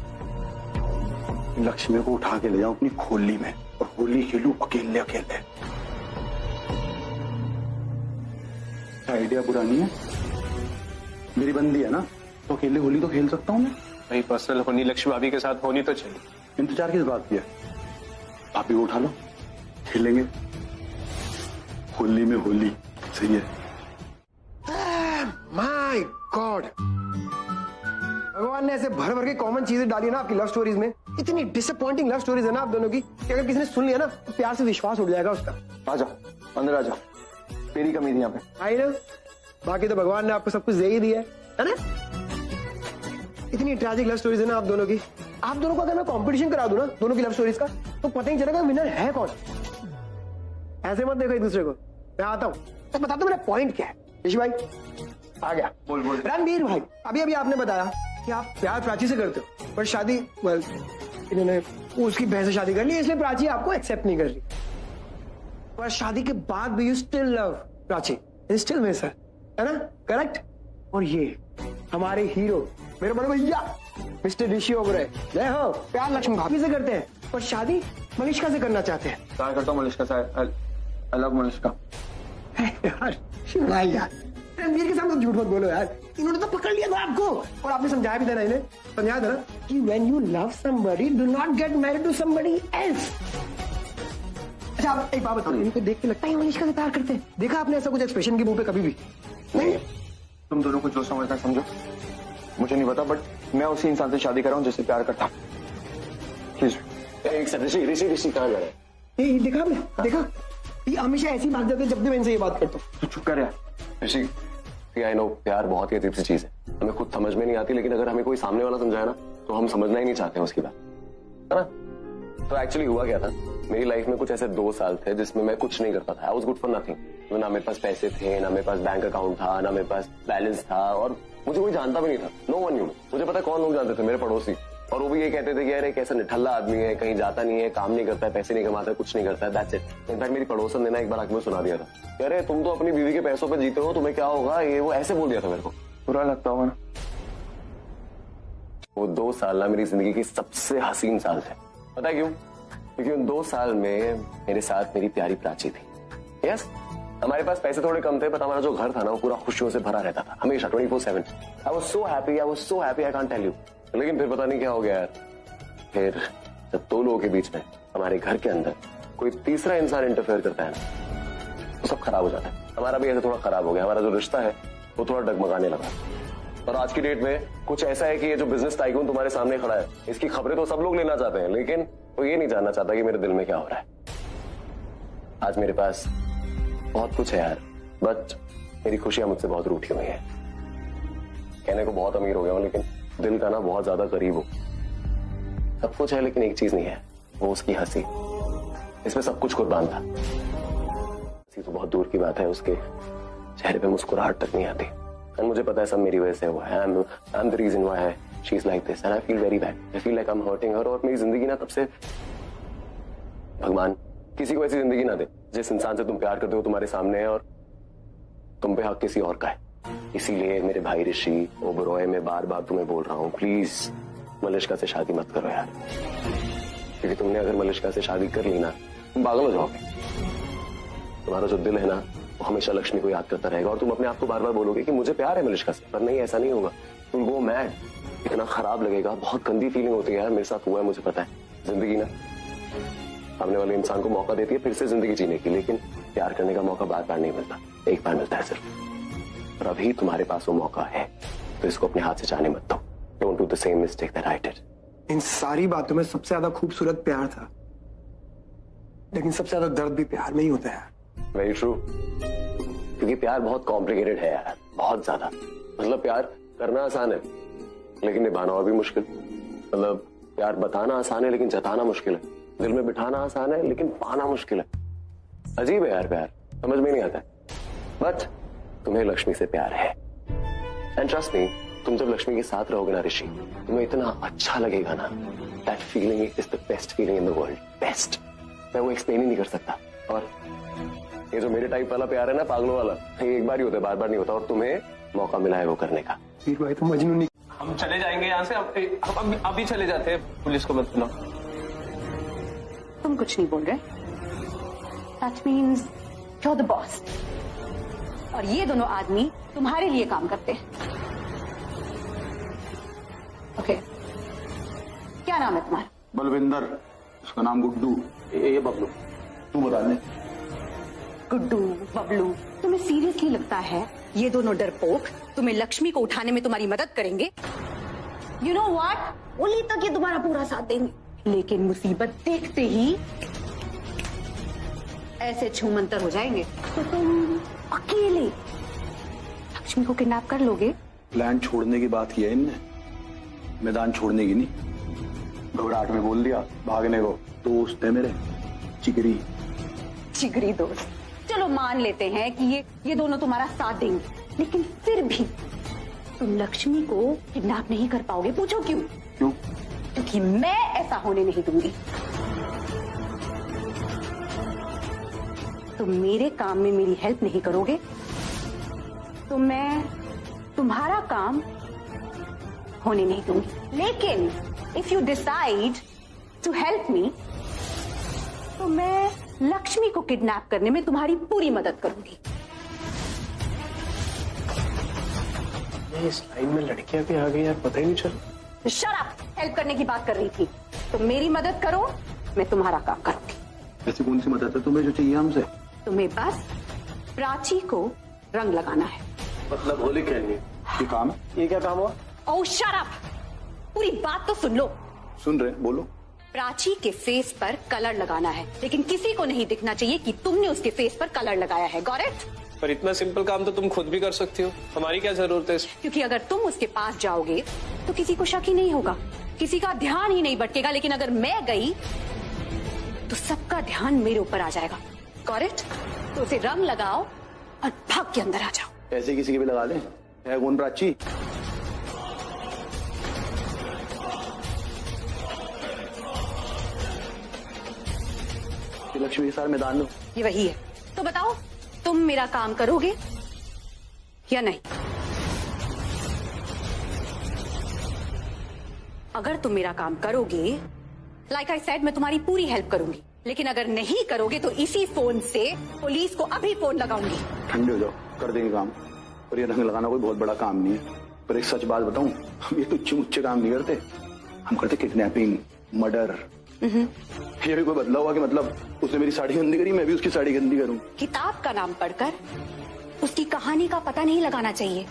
लक्ष्मी को उठा के ले जाऊं अपनी खोली में और होली खेलूं अकेले अकेले। आइडिया बुरा नहीं है, मेरी बंदी है ना, तो अकेले होली तो खेल सकता हूँ मैं। भाई पर्सनल होनी लक्ष्मी भाभी के साथ होनी तो चाहिए। इंतजार किस बात की है? आप भी उठा लो, खेलेंगे होली में होली। सही है। माय गॉड, भगवान ने ऐसे भर भर के कॉमन चीजें डाली ना आपकी लव स्टोरीज में। इतनी डिसअपॉइंटिंग लव स्टोरीज है ना आप दोनों की कि अगर किसी ने सुन लिया ना तो प्यार से विश्वास उठ जाएगा उसका। आजा अंदर आजा, तेरी कमी थी यहाँ पे। आई ना, बाकी तो भगवान ने आपको सब कुछ दे ही दिया है ना। इतनी ट्रैजिक लव स्टोरीज है ना आप दोनों की। आप दोनों को अगर मैं कंपटीशन करा दूं ना दोनों की लव स्टोरीज का, तो पता ही चलेगा विनर है कौन। ऐसे मत देखो एक दूसरे को। मैं आता हूँ तो बताता हूँ मेरा पॉइंट क्या है। ऋषि भाई आ गया। बोल बोल। रणवीर भाई, अभी अभी आपने बताया कि आप प्यार प्राची से करते हो, पर शादी इन्होंने उसकी बहन से शादी कर ली, इसलिए प्राची आपको एक्सेप्ट नहीं कर रही। पर शादी के बाद भी you still love Prachi, still मेरे सर, है ना? करेक्ट। और ये हमारे हीरो मेरे बड़े भैया मिस्टर ऋषि ओबराय, जय हो, प्यार लक्ष्मी भाभी से करते हैं, पर शादी मलिष्का से करना चाहते हैं। क्या करता हूँ मलिष्का से? अलग मलिष्का यार भाई यार, रणवीर के सामने तो झूठ मत बोलो यार। इन्होंने तो पकड़ लिया था आपको, और आपने समझाया भी था ना इन्हें, समझाया था ना कि when you love somebody do not get married to somebody else. अच्छा आप एक बात बताओ, इनको देख के लगता है ये मनीषा से प्यार करते हैं? देखा आपने ऐसा कुछ एक्सप्रेशन के मुंह पे कभी भी? नहीं, तुम दोनों को जो समझना समझो, मुझे नहीं पता, बट मैं उसी इंसान से शादी कर रहा हूँ जिससे प्यार करता हूँ। प्लीज। एक सेकंड, ऋषि कहाँ जा रहा है? ये देखा आपने? देखा? ये हमेशा ऐसी बात करते जब भी मैं इनसे ये बात करता हूँ। तू चुप कर यार। ऋषि, आई नो प्यार बहुत ही अजीब सी चीज है, हमें खुद समझ में नहीं आती, लेकिन अगर हमें कोई सामने वाला समझाए ना तो हम समझना ही नहीं चाहते हैं उसकी बात, है ना? तो एक्चुअली हुआ क्या था, मेरी लाइफ में कुछ ऐसे 2 साल थे जिसमें मैं कुछ नहीं करता था। I was good for nothing. ना मेरे पास पैसे थे, ना मेरे पास बैंक अकाउंट था, ना मेरे पास बैलेंस था, और मुझे कोई जानता भी नहीं था। No one knew. मुझे पता है कौन लोग जानते थे, मेरे पड़ोसी, और वो भी ये कहते थे कि यार एक ऐसा निठल्ला आदमी है, कहीं जाता नहीं है, काम नहीं करता है, पैसे नहीं कमाता है, कुछ नहीं करता है, दैट्स इट। इनफैक्ट मेरी पड़ोसन ने ना एक बार आके मुझे सुना दिया था, अरे तुम तो अपनी बीवी के पैसों पे जीते हो, तुम्हें क्या होगा, ये वो ऐसे बोल दिया था मेरे को। बुरा लगता होगा ना? वो 2 साल ना मेरी जिंदगी की सबसे हसीन साल थे। पता है क्यों? क्योंकि उन 2 साल में मेरे साथ मेरी प्यारी प्राची थी। यस, हमारे पास पैसे थोड़े कम थे, पर हमारा जो घर था ना वो पूरा खुशियों से भरा रहता था, हमेशा 24/7। I was so happy, I can't tell you. लेकिन फिर पता नहीं क्या हो गया यार, फिर जब 2 लोगों के बीच में, हमारे घर के अंदर कोई तीसरा इंसान इंटरफेयर करता है ना, तो सब खराब हो जाता है। हमारा भी ऐसे थोड़ा खराब हो गया, हमारा जो रिश्ता है वो थोड़ा डगमगाने लगा। और आज की डेट में कुछ ऐसा है कि ये जो बिजनेस टाइकून तुम्हारे सामने खड़ा है, इसकी खबरें तो सब लोग लेना चाहते हैं, लेकिन वो ये नहीं जानना चाहता कि मेरे दिल में क्या हो रहा है। आज मेरे पास बहुत कुछ है यार, बट मेरी खुशियां मुझसे बहुत रूठी हुई है। कहने को बहुत अमीर हो गया हूं, लेकिन दिल का ना बहुत ज्यादा गरीब हो। सब कुछ है लेकिन एक चीज नहीं है, वो उसकी हंसी। इसमें सब कुछ कुर्बान था। हंसी तो बहुत दूर की बात है, उसके चेहरे पे मुस्कुराहट तक नहीं आती। एंड मुझे पता है सब मेरी वजह से हुआ है। I am the reason why she is like this and I feel very bad. I feel like I am hurting her. और मेरी जिंदगी ना तब से, भगवान किसी को ऐसी जिंदगी ना दे जिस इंसान से तुम प्यार करते हो तुम्हारे सामने है और तुम पे हक किसी और का है। इसीलिए मेरे भाई ऋषि ओबरॉय, मैं बार बार तुम्हें बोल रहा हूँ, प्लीज मलिष्का से शादी मत करो यार। क्योंकि तुमने अगर मलिष्का से शादी कर ली ना, तुम पागल हो जाओगे। तुम्हारा जो दिल है ना वो हमेशा लक्ष्मी को याद करता रहेगा, और तुम अपने आप को बार बार बोलोगे कि मुझे प्यार है मलिष्का से, पर नहीं, ऐसा नहीं होगा। तुम वो मैड, इतना खराब लगेगा, बहुत गंदी फीलिंग होती है यार। मेरे साथ हुआ है, मुझे पता है। जिंदगी ना सामने वाले इंसान को मौका देती है फिर से जिंदगी जीने की, लेकिन प्यार करने का मौका बार बार नहीं मिलता, एक बार मिलता है सिर्फ। और अभी तुम्हारे पास वो मौका है, तो इसको अपने हाथ से जाने मत दो। Don't do the same mistake that I did. इन सारी बातों में सबसे ज्यादा खूबसूरत प्यार था, लेकिन सबसे ज्यादा दर्द भी प्यार में ही होता है। वेरी ट्रू, क्योंकि प्यार बहुत कॉम्प्लिकेटेड है यार, बहुत ज्यादा। मतलब प्यार करना आसान है लेकिन निभाना और भी मुश्किल। मतलब प्यार बताना आसान है लेकिन जताना मुश्किल है। दिल में बिठाना आसान है लेकिन पाना मुश्किल है। अजीब है यार प्यार, समझ में नहीं आता है। बट तुम्हें लक्ष्मी से प्यार है, एंड ट्रस्ट मी, तुम जब लक्ष्मी के साथ रहोगे ना ऋषि, तुम्हें इतना अच्छा लगेगा ना। That feeling is the best feeling in the world, best. मैं वो एक्सप्लेन ही नहीं कर सकता। और ये जो मेरे टाइप वाला प्यार है ना, पागलों वाला, ये एक बार ही होता है, बार बार नहीं होता। और तुम्हें मौका मिला है वो करने का। वीर भाई तुम मजनू नहीं। हम चले जाएंगे यहाँ से, हम अभी चले जाते हैं। पुलिस को मत बुलाओ। तुम कुछ नहीं बोल रहे? That means you are the boss, और ये दोनों आदमी तुम्हारे लिए काम करते हैं। ओके, क्या नाम है तुम्हारा? बलविंदर, उसका नाम गुड्डू। ये बबलू, तू बता दे। गुड्डू, बबलू, तुम्हें सीरियसली लगता है ये दोनों डरपोक तुम्हें लक्ष्मी को उठाने में तुम्हारी मदद करेंगे? यू नो व्हाट, ओली तक ये तुम्हारा पूरा साथ देंगे, लेकिन मुसीबत देखते ही ऐसे छूमंतर हो जाएंगे तो तुम अकेले लक्ष्मी को किडनैप कर लोगे। प्लान छोड़ने की बात की है इनने, मैदान छोड़ने की नहीं। घबराहट में बोल दिया भागने को। दोस्त है मेरे, जिगरी दोस्त। चलो मान लेते हैं कि ये दोनों तुम्हारा साथ देंगे, लेकिन फिर भी तुम लक्ष्मी को किडनैप नहीं कर पाओगे। पूछो क्यों? क्यों? क्योंकि मैं ऐसा होने नहीं दूंगी। तुम मेरे काम में मेरी हेल्प नहीं करोगे तो मैं तुम्हारा काम होने नहीं दूंगी। लेकिन if you decide to help me, तो मैं लक्ष्मी को किडनैप करने में तुम्हारी पूरी मदद करूंगी। इस लाइन में लड़कियां भी आ गई यार, पता ही नहीं चला। शट अप, हेल्प करने की बात कर रही थी। तुम मेरी मदद करो, मैं तुम्हारा काम करूंगी। ऐसी कौन सी मदद है तुम्हें जो चाहिए हमसे? तुम्हें बस प्राची को रंग लगाना है। मतलब होली खेलनी है, ये काम है? ये क्या काम हुआ? ओह शट अप, पूरी बात तो सुन लो। सुन रहे, बोलो। प्राची के फेस पर कलर लगाना है, लेकिन किसी को नहीं दिखना चाहिए कि तुमने उसके फेस पर कलर लगाया है। Got it? पर इतना सिंपल काम तो तुम खुद भी कर सकती हो, हमारी क्या जरूरत है इसमें? क्योंकि अगर तुम उसके पास जाओगे तो किसी को शक ही नहीं होगा, किसी का ध्यान ही नहीं भटकेगा। लेकिन अगर मैं गई तो सबका ध्यान मेरे ऊपर आ जाएगा। Got it? तो उसे रंग लगाओ और भाग के अंदर आ जाओ। ऐसे किसी के भी लगा दें? है कौन प्राची? लक्ष्मी के साथ मैदान में ये वही है। तो बताओ, तुम मेरा काम करोगे या नहीं? अगर तुम मेरा काम करोगे, लाइक आई सेड, मैं तुम्हारी पूरी हेल्प करूंगी। लेकिन अगर नहीं करोगे तो इसी फोन से पुलिस को अभी फोन लगाऊंगी। ठंडे हो जाओ, कर देंगे काम। और ये रंग लगाना कोई बहुत बड़ा काम नहीं है। पर एक सच बात बताऊं, हम ये तुच्छे मुच्छे काम नहीं करते, हम करते किडनैपिंग, मर्डर। ये भी कोई बदला हुआ कि मतलब उसने मेरी साड़ी गंदी करी, मैं भी उसकी साड़ी गंदी करूं? किताब का नाम पढ़कर उसकी कहानी का पता नहीं लगाना चाहिए।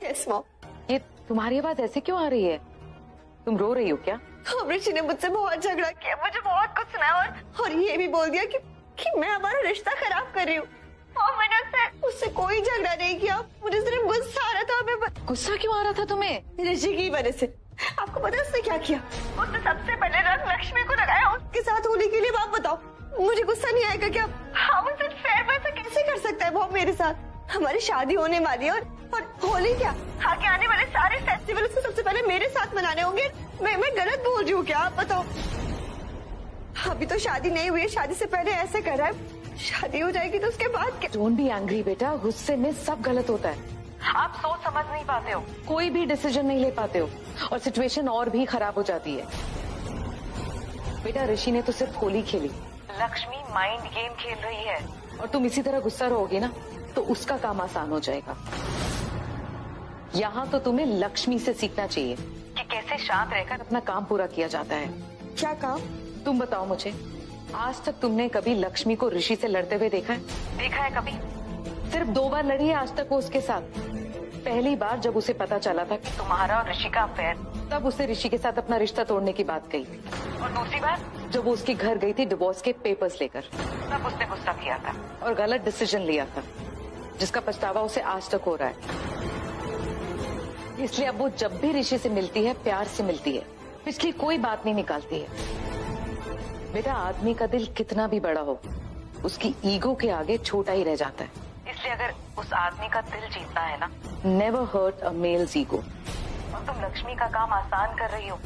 Yes mom. ये तुम्हारी आवाज ऐसे क्यों आ रही है? तुम रो रही हो क्या? ऋषि ने मुझसे बहुत झगड़ा किया, मुझे बहुत कुछ सुनाया और ये भी बोल दिया कि मैं हमारा रिश्ता खराब कर रही हूँ। और मैंने उससे कोई झगड़ा नहीं किया, मुझे सिर्फ गुस्सा आ रहा था। मैं गुस्सा क्यों आ रहा था तुम्हें? ऋषि की वजह से। आपको पता है उसने क्या किया? उसने सबसे पहले रंग लक्ष्मी को लगाया उसके साथ होली के लिए। आप बताओ, मुझे गुस्सा नहीं आएगा क्या? हम उनसे फेयर वैसा कैसे कर सकता है वो मेरे साथ? हमारी शादी होने वाली है और होली क्या, आगे आने वाले सारे फेस्टिवल उसको सबसे पहले मेरे साथ मनाने होंगे। मैं गलत बोल रही हूँ क्या? आप बताओ। अभी तो शादी नहीं हुई है, शादी से पहले ऐसे कर रहा है, शादी हो जाएगी तो उसके बाद क्या? डोंट बी एंग्री बेटा, गुस्से में सब गलत होता है। आप सोच समझ नहीं पाते हो, कोई भी डिसीजन नहीं ले पाते हो और सिचुएशन और भी खराब हो जाती है। बेटा ऋषि ने तो सिर्फ होली खेली, लक्ष्मी माइंड गेम खेल रही है और तुम इसी तरह गुस्सा रहोगे ना तो उसका काम आसान हो जाएगा। यहाँ तो तुम्हें लक्ष्मी से सीखना चाहिए कि कैसे शांत रहकर अपना काम पूरा किया जाता है। क्या काम? तुम बताओ मुझे, आज तक तुमने कभी लक्ष्मी को ऋषि से लड़ते हुए देखा है? देखा है कभी? सिर्फ 2 बार लड़ी है आज तक वो उसके साथ। पहली बार जब उसे पता चला था कि तुम्हारा और ऋषि का अफेयर, तब उसे ऋषि के साथ अपना रिश्ता तोड़ने की बात कही थी। और दूसरी बार जब वो उसके घर गई थी डिवोर्स के पेपर्स लेकर, तब उसने गुस्सा किया था और गलत डिसीजन लिया था जिसका पछतावा उसे आज तक हो रहा है। इसलिए अब वो जब भी ऋषि से मिलती है प्यार से मिलती है, पिछली कोई बात नहीं निकालती है। बेटा आदमी का दिल कितना भी बड़ा हो, उसकी ईगो के आगे छोटा ही रह जाता है। इसलिए अगर उस आदमी का दिल जीतना है ना, नेवर हर्ट अ मेल्स ईगो। और तुम लक्ष्मी का काम आसान कर रही हो।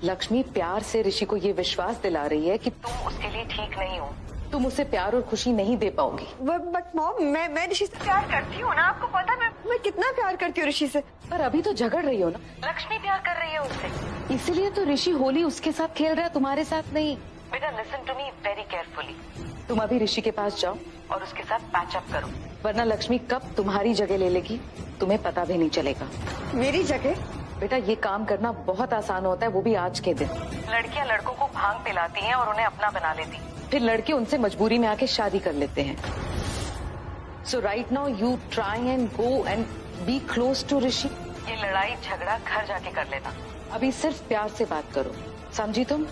लक्ष्मी प्यार से ऋषि को ये विश्वास दिला रही है कि तुम उसके लिए ठीक नहीं हो, तुम उसे प्यार और खुशी नहीं दे पाओगी। बट मॉम, मैं ऋषि से प्यार करती हूँ ना, आपको पता है मैं कितना प्यार करती हूँ ऋषि से। पर अभी तो झगड़ रही हो ना। लक्ष्मी प्यार कर रही है उससे, इसीलिए तो ऋषि होली उसके साथ खेल रहा है, तुम्हारे साथ नहीं। बेटा listen to me very carefully, तुम अभी ऋषि के पास जाओ और उसके साथ पैचअप करो, वरना लक्ष्मी कब तुम्हारी जगह ले लेगी तुम्हें पता भी नहीं चलेगा। मेरी जगह? बेटा ये काम करना बहुत आसान होता है, वो भी आज के दिन। लड़कियां लड़कों को भांग पिलाती हैं और उन्हें अपना बना लेती, फिर लड़के उनसे मजबूरी में आके शादी कर लेते हैं। So right now you try and go and be close to Rishi. ये लड़ाई झगड़ा घर जाके कर लेना, अभी सिर्फ प्यार से बात करो, समझी तुम?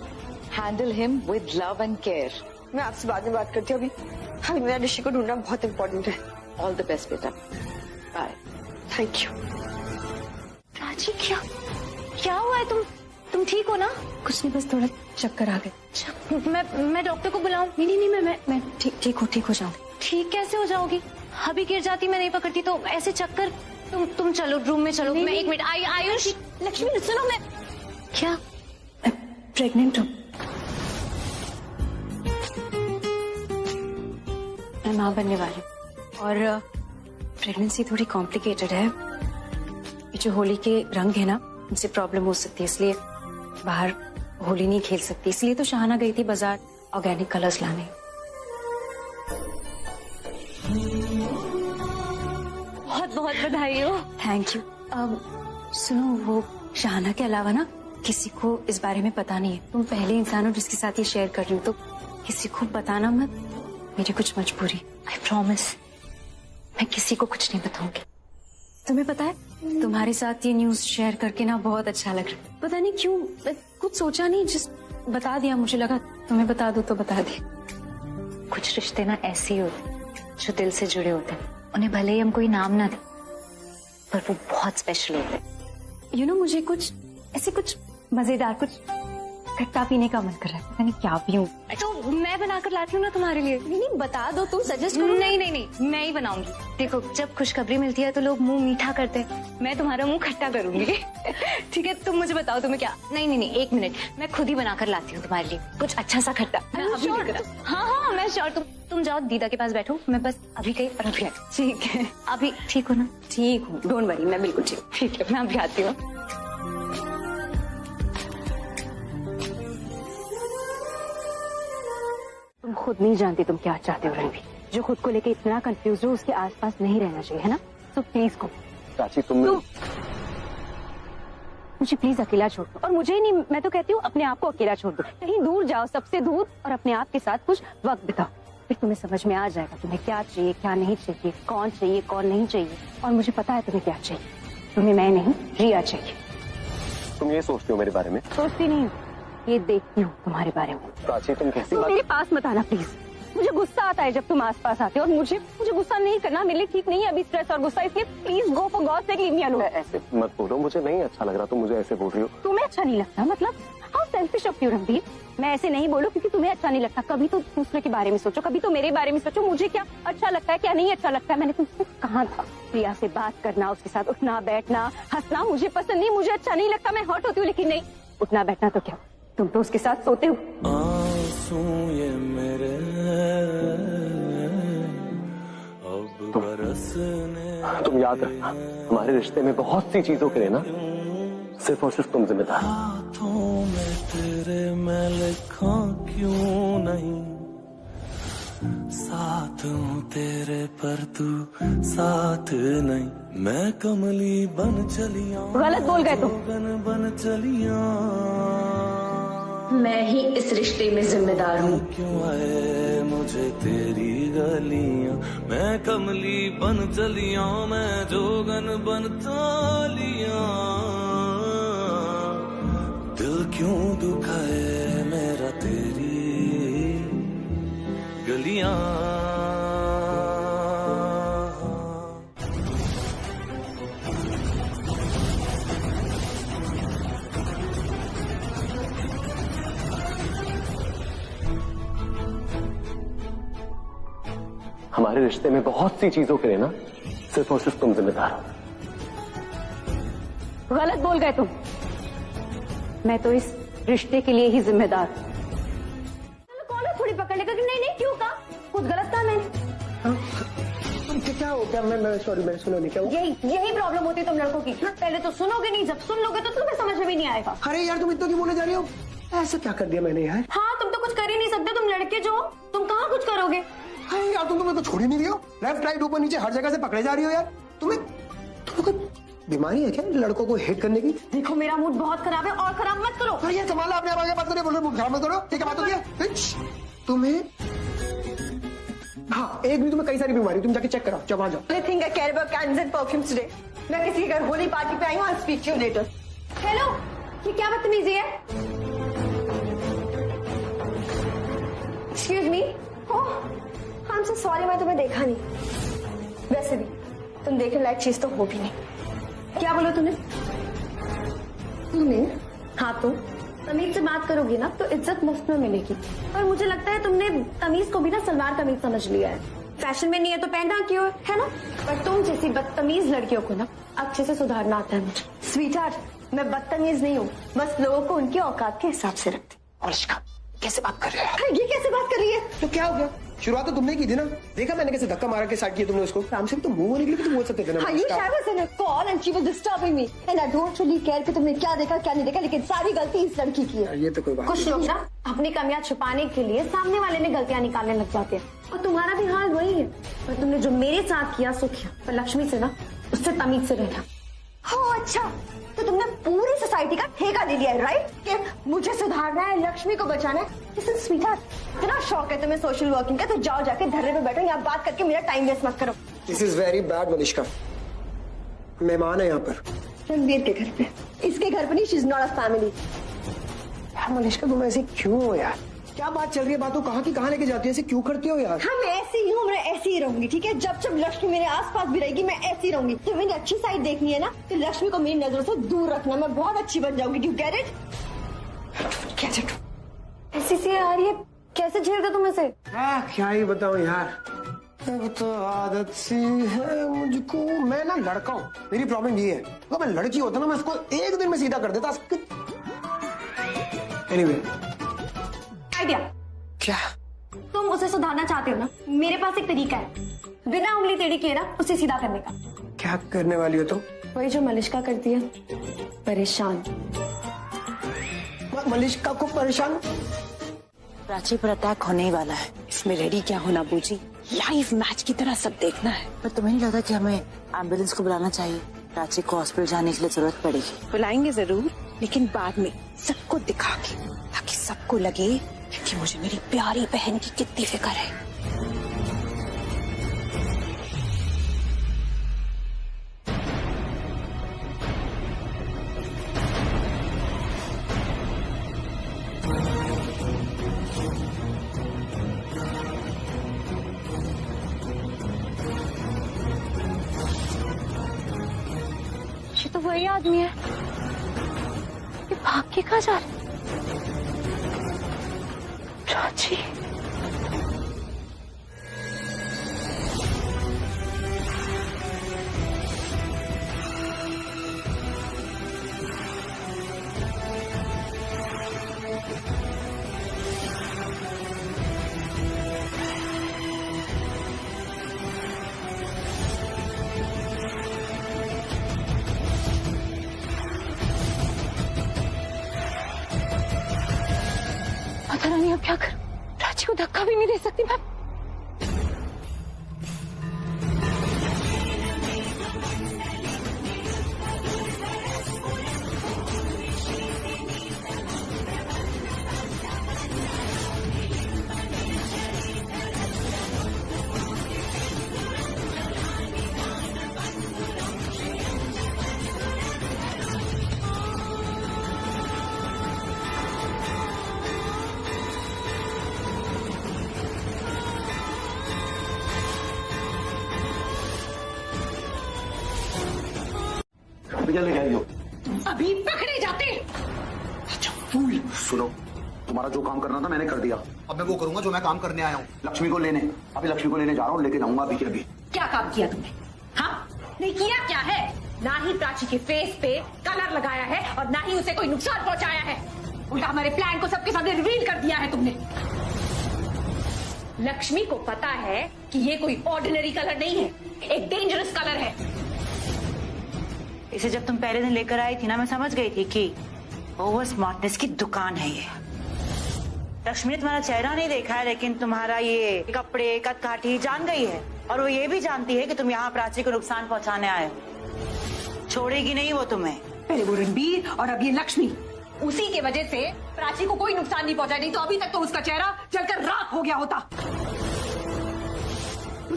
Handle him with love and care. मैं आपसे बाद में बात करती हूँ, अभी मेरा ऋषि को ढूंढना बहुत इम्पोर्टेंट है। ऑल द बेस्ट बेटा, बाय। Thank you. प्राची क्या हुआ है? तुम ठीक हो ना? कुछ नहीं, बस थोड़ा चक्कर आ गए। मैं डॉक्टर को बुलाऊं? नहीं, मैं ठीक हो जाऊंगी। ठीक कैसे हो जाओगी? अभी गिर जाती, मैं नहीं पकड़ती तो ऐसे चक्कर। तुम चलो रूम में चलो। मैं 1 मिनट। आयुष, लक्ष्मी सुनो, मैं क्या प्रेग्नेंट हूँ? मैं माँ बनने वाली हूँ और प्रेगनेंसी थोड़ी कॉम्प्लिकेटेड है। ये जो होली के रंग है ना, इनसे प्रॉब्लम हो सकती है, इसलिए बाहर होली नहीं खेल सकती। इसलिए तो शाहाना गई थी बाजार ऑर्गेनिक कलर्स लाने। बहुत बहुत बधाई हो। Thank you. अब सुनो, वो शाहाना के अलावा ना किसी को इस बारे में पता नहीं है। तुम पहले इंसान हो जिसके साथ ये शेयर कर रही हो, तो किसी को बताना मत। मेरी कुछ मजबूरी, आई प्रॉमिस मैं किसी को कुछ नहीं बताऊंगी। तुम्हें पता है तुम्हारे साथ ये न्यूज शेयर करके ना बहुत अच्छा लग रहा है। पता नहीं क्यों, कुछ सोचा नहीं, जिस बता दिया। मुझे लगा तुम्हें बता दो तो बता दिया। कुछ रिश्ते ना ऐसे ही होते जो दिल से जुड़े होते हैं, उन्हें भले ही हम कोई नाम ना दे पर वो बहुत स्पेशल होते हैं। यू नो, मुझे कुछ ऐसे कुछ मजेदार, कुछ खट्टा पीने का मन कर रहा है। पता नहीं क्या पीऊं, तो मैं बनाकर लाती हूँ ना तुम्हारे लिए। नहीं बता दो, तुम सजेस्ट करो। नहीं मैं ही बनाऊंगी। देखो, जब खुशखबरी मिलती है तो लोग मुंह मीठा करते हैं, मैं तुम्हारा मुंह खट्टा करूंगी। ठीक है, तुम मुझे बताओ तुम्हें क्या। नहीं, एक मिनट, मैं खुद ही बनाकर लाती हूँ तुम्हारे लिए कुछ अच्छा सा खट्टा। हाँ मैं श्योर। तुम जाओ दीदा के पास बैठो, मैं बस अभी गई और अभी आई। ठीक है, अभी ठीक हो ना? ठीक हूँ, डोंट वरी, मैं बिल्कुल ठीक है, मैं अभी आती हूँ। तुम खुद नहीं जानती तुम क्या चाहते हो रणवीर। जो खुद को लेके इतना कंफ्यूज हो, उसके आसपास नहीं रहना चाहिए, है ना? तो प्लीज को प्राची, तुम मुझे प्लीज अकेला छोड़ दो। और मुझे ही नहीं, मैं तो कहती हूँ अपने आप को अकेला छोड़ दो। कहीं दूर जाओ, सबसे दूर, और अपने आप के साथ कुछ वक्त बिताओ। फिर तुम्हें समझ में आ जाएगा तुम्हें क्या चाहिए, क्या नहीं चाहिए, कौन चाहिए, कौन नहीं चाहिए। और मुझे पता है तुम्हें क्या चाहिए। तुम्हें मैं नहीं, रिया चाहिए। तुम ये सोचती हो मेरे बारे में? सोचती नहीं हूँ, ये देखती हूँ तुम्हारे बारे में। प्राची, तुम कैसी बात? मेरे पास मत आना प्लीज। मुझे गुस्सा आता है जब तुम आसपास आते हो, और मुझे गुस्सा नहीं करना मेरे लिए ठीक नहीं है अभी, स्ट्रेस और गुस्सा। इसलिए please go for God sake leave me alone. ऐसे मत बोलो, मुझे नहीं अच्छा लग रहा तुम मुझे ऐसे बोल रही हो। तुम्हें अच्छा नहीं लगता? मतलब how selfish of you Ranveer. मैं ऐसे नहीं बोलूं क्योंकि तुम्हें अच्छा नहीं लगता। कभी तो दूसरे के बारे में सोचो, कभी तो मेरे बारे में सोचो। मुझे क्या अच्छा लगता है, क्या नहीं अच्छा लगता है। मैंने तुमसे कहा था प्रिया से बात करना, उसके साथ उठना बैठना, हंसना मुझे पसंद नहीं, मुझे अच्छा नहीं लगता। मैं हॉट होती हूँ, लेकिन नहीं, उठना बैठना तो क्या, तुम तो उसके साथ सोते हो। आंसू ये मेरे अब बरसने। तुम याद रखना, हमारे रिश्ते में बहुत सी चीजों के लिए ना सिर्फ और सिर्फ तुम जिम्मेदार। हाथों में तेरे मैं लिखा क्यों नहीं, साथ हूँ तेरे पर तू साथ नहीं। मैं कमली बन चलिया, गलत बोल गए तुम। बन चलिया, मैं ही इस रिश्ते में जिम्मेदार हूँ। क्यों आए मुझे तेरी गलियां, मैं कमली बन चलिया, मैं जोगन बन चलिया। दिल क्यों दुखाए मेरा तेरी गलियां। हमारे रिश्ते में बहुत सी चीजों के लिए ना सिर्फ और सिर्फ तुम जिम्मेदार हो। गलत बोल गए तुम। मैं तो इस रिश्ते के लिए ही जिम्मेदार हूँ। कॉलर थोड़ी पकड़ लेगा कि नहीं क्यों कहा, कुछ गलत कहा मैंने। क्या हो गया? मैं सॉरी, मैंने सुना नहीं। क्या यही प्रॉब्लम होती है तुम लड़कों की। पहले तो सुनोगे नहीं, जब सुन लोगे तो तुम्हें समझ में भी नहीं आएगा। अरे यार, तुम इतना क्यों बोले जा रही हो? ऐसा क्या कर दिया मैंने यार? हाँ, तुम तो कुछ कर ही नहीं सकते, तुम लड़के जो हो, तुम कहाँ कुछ करोगे। अरे यार, तुम तो छोड़ ही नहीं रही हो। लेफ्ट राइट ऊपर नीचे हर जगह से पकड़े जा रही हो यार। तुम्हें बीमारी है क्या लड़कों को हेट करने की? देखो, मेरा मूड बहुत खराब है और खराब मत करो। अरे ये संभाला अपने आप, आगे बात करो, बोलो खराब मत करो। ठीक है, बात होती है तुम्हें। हाँ, एक भी तुम्हें कई सारी बीमारी, तुम जाके चेक कराओ, जब वहां जाओ। I think I care about candles and perfumes today. मैं किसी के घर होली पार्टी पे आई हूँ, I'll speak to you later. Hello, ये क्या बदतमीजी है? Excuse me. Oh, I'm so sorry, मैं तुम्हें देखा नहीं। वैसे भी तुम देखने लायक चीज तो हो भी नहीं। क्या बोला तूने? हाँ, तो तमीज से बात करोगी ना तो इज्जत मुफ्त में मिलेगी। और मुझे लगता है तुमने तमीज को भी ना सलवार कमीज समझ लिया है। फैशन में नहीं है तो पहनना क्यों है ना? पर तुम जैसी बदतमीज लड़कियों को ना अच्छे से सुधारना आता है मुझे। स्वीटहार्ट, मैं बदतमीज नहीं हूँ, बस लोगों को उनकी औकात के हिसाब से रखती। अर्शिका, कैसे बात कर रहे हो? ये कैसे बात कर रही है? तो क्या हो गया? शुरुआत तो तुमने की थी ना। देखा मैंने कैसे धक्का मारा के साइड किया तुमने उसको। आराम से तो मुंह होने के लिए भी तुम बोल सकते थे ना। You was in a call and she was disturbing me and I don't really care कि तुमने क्या देखा क्या नहीं देखा, लेकिन सारी गलती इस लड़की की है। ये तो कोई बात कुछ लोग ना अपनी कमियां छुपाने के लिए सामने वाले में गलतियां निकालने लग जाते हैं, और तुम्हारा भी हाल वही है। पर तुमने जो मेरे साथ किया सो किया, पर लक्ष्मी से ना उससे तमीज से रहना। हो अच्छा, तो तुमने पूरी सोसाइटी का ठेका ले लिया है, राइट? कि मुझे सुधारना है, लक्ष्मी को बचाना है। लिसन स्वीटहार्ट, इतना शौक है तुम्हें सोशल वर्किंग का, तो जाओ जाके धरने पे बैठो, यहाँ बात करके मेरा टाइम वेस्ट मत करो। This is very bad Malishka. मेहमान है यहाँ पर, रणवीर के घर पे, इसके घर पे नहीं। She is not a family. Malishka तुम ऐसे क्यों हो यार? क्या बात चल रही है? बातों कहाँ की कहाँ लेके जाती है? ऐसे क्यों करती हो यार? हाँ मैं ऐसी ही हूँ, मैं ऐसी ही रहूंगी, ठीक है? जब जब लक्ष्मी मेरे आसपास भी रहेगी मैं ऐसी रहूंगी। तो मेरी अच्छी साइड देखनी है ना, तो लक्ष्मी को मेरी नजरों से दूर रखना, मैं बहुत अच्छी बन जाऊंगी। Do get it? कैसे ऐसी सी आ रही है, कैसे झेल दो तुम इसे? क्या ही बताऊं यार, अब तो आदत सी है मुझको। मैं ना लड़का हूँ, मेरी प्रॉब्लम ये है, अगर मैं लड़की होता ना मैं इसको एक दिन में सीधा कर देता। Anyway, idea. क्या? तुम उसे सुधारना चाहते हो ना? मेरे पास एक तरीका है, बिना उंगली टेढ़ी किए ना उसे सीधा करने का। क्या करने वाली हो तुम? वही जो मलिश्का करती है, परेशान। मलिश्का को परेशान? प्राची पर अटैक होने ही वाला है, इसमें रेडी क्या होना बूजी? लाइव मैच की तरह सब देखना है। पर तुम्हें नहीं लगता कि हमें एम्बुलेंस को बुलाना चाहिए? प्राची को हॉस्पिटल जाने के लिए जरूरत पड़ेगी। बुलाएंगे जरूर, लेकिन बाद में सबको दिखा के, ताकि सबको लगे कि मुझे मेरी प्यारी बहन की कितनी फिक्र है। ये तो वही आदमी है, ये भाग के कहाँ जा रहे? प्राची, पता नहीं अब क्या करूं। प्राची को धक्का भी नहीं दे सकती मैं। क्या लेके आई हो? अभी पकड़े जाते। अच्छा फूल। सुनो, तुम्हारा जो काम करना था मैंने कर दिया, अब मैं वो करूंगा जो मैं काम करने आया हूँ, लक्ष्मी को लेने। अभी लक्ष्मी को लेने जा रहा हूँ, लेके जाऊंगा अभी के अभी। क्या काम किया तुमने? हाँ, नहीं किया क्या है? ना ही प्राची के फेस पे कलर लगाया है और ना ही उसे कोई नुकसान पहुंचाया है। उल्टा हमारे प्लान को सबके सामने रिवील कर दिया है तुमने। लक्ष्मी को पता है कि ये कोई ऑर्डिनरी कलर नहीं है, एक डेंजरस कलर है। इसे जब तुम पहले दिन लेकर आई थी ना, मैं समझ गई थी कि ओवर स्मार्टनेस की दुकान है ये। लक्ष्मी ने तुम्हारा चेहरा नहीं देखा है, लेकिन तुम्हारा ये कपड़े कदकाठी जान गई है, और वो ये भी जानती है कि तुम यहाँ प्राची को नुकसान पहुंचाने आए हो। छोड़ेगी नहीं वो तुम्हें। पहले वो रणबीर और अब ये लक्ष्मी, उसी की वजह से प्राची को कोई नुकसान नहीं पहुंचा, नहीं तो अभी तक तो उसका चेहरा जलकर राख हो गया होता।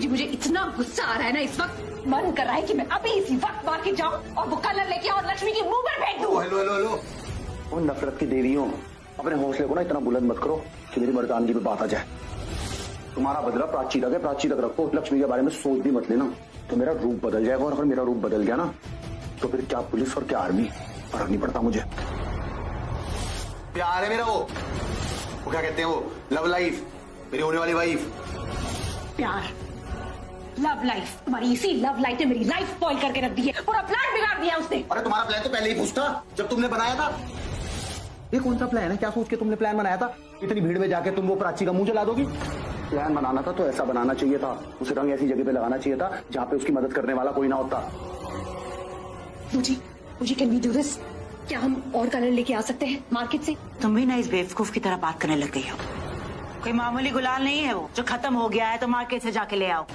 मुझे इतना गुस्सा आ रहा है ना इस वक्त, मन कर रहा है कि मैं अभी इसी वक्त मार्केट जाऊं और वो कलर लेके और लक्ष्मी की मुंह पर फेंक दूं। हेलो हेलो हेलो, वो नफरत की देवियों, अपने हौसले को ना इतना बुलंद मत करो कि मेरी मर्दानगी पे बात आ जाए। तुम्हारा बदला प्राची तक है, प्राची तक रखो, लक्ष्मी के बारे में सोच भी मत लेना, तो मेरा रूप बदल जाएगा। और अगर मेरा रूप बदल गया ना, तो फिर क्या पुलिस और क्या आर्मी, फर्क नहीं पड़ता मुझे। प्यार है मेरा वो क्या कहते हैं वो, लव लाइफ, मेरी होने वाली वाइफ। प्यार, लव लाइफ, तुम्हारी इसी लव लाइफ ने मेरी लाइफ स्पॉइल करके रख दी है, पूरा प्लान बिगाड़ दिया उसने। अरे तुम्हारा प्लान तो पहले ही पूछता जब तुमने बनाया था। ये कौन सा प्लान है? क्या सोच के तुमने प्लान बनाया था? इतनी भीड़ में जाके तुम वो प्राची का मुंह जला दोगी? प्लान बनाना था तो ऐसा बनाना चाहिए था, उसे रंग ऐसी जगह पे लगाना चाहिए था जहाँ पे उसकी मदद करने वाला कोई ना होता। मुझे कैन वी डू दिस? क्या हम और कलर लेके आ सकते हैं मार्केट से? तुम भी ना इस बेवकूफ की तरह बात करने लग गई हो। कोई मामूली गुलाल नहीं है वो जो खत्म हो गया है तो मार्केट से जाके ले आओ।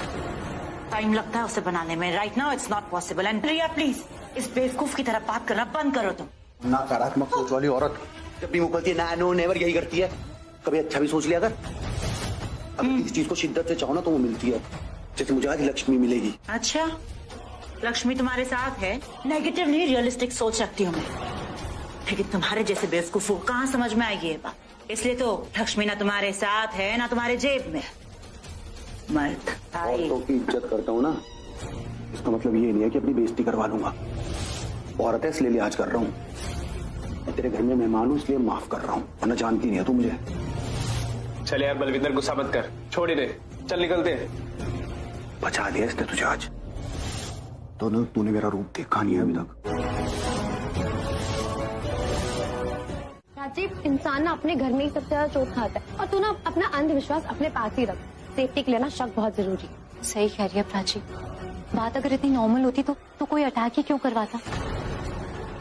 टाइम लगता है उसे बनाने में। Right now it's not possible. And Priya please इस बेवकूफ की तरह बात करना बंद करो तुम। नकारात्मक सोच वाली औरत जब भी मुकरती है ना नो नेवर यही करती है। कभी अच्छा भी सोच लिया अगर किसी चीज को शिद्दत से चाहो ना तो वो मिलती है। जैसे मुझे आज लक्ष्मी मिलेगी। अच्छा लक्ष्मी तुम्हारे साथ है। नेगेटिव नहीं रियलिस्टिक सोच रखती हूँ मैं, लेकिन तुम्हारे जैसे बेवकूफ को कहाँ समझ में आएगी ये बात। इसलिए तो लक्ष्मी ना तुम्हारे साथ है ना तुम्हारे जेब में। मर्द औरतों की इज्जत करता हूँ ना, इसका मतलब ये नहीं है कि अपनी बेइज्जती करवा लूंगा। औरत है इसलिए लिहाज कर रहा हूँ। तेरे घर में मेहमान हूँ इसलिए माफ कर रहा हूँ, वरना जानती नहीं है तू मुझे। चल यार बलविंदर गुस्सा मत कर, छोड़ ही दे, चल निकलते हैं। बचा दिया इसने तुझे आज। दोनों तूने मेरा रूप देखा नहीं है अभी तक। राजीव, इंसान ना अपने घर में ही सबसे ज्यादा चोट खाता है, और तू ना अपना अंधविश्वास अपने पास ही रख। सेफ्टी के लिए ना शक बहुत जरूरी है। सही कह रही है प्राची। बात अगर इतनी नॉर्मल होती तो कोई अटैक ही क्यों करवाता।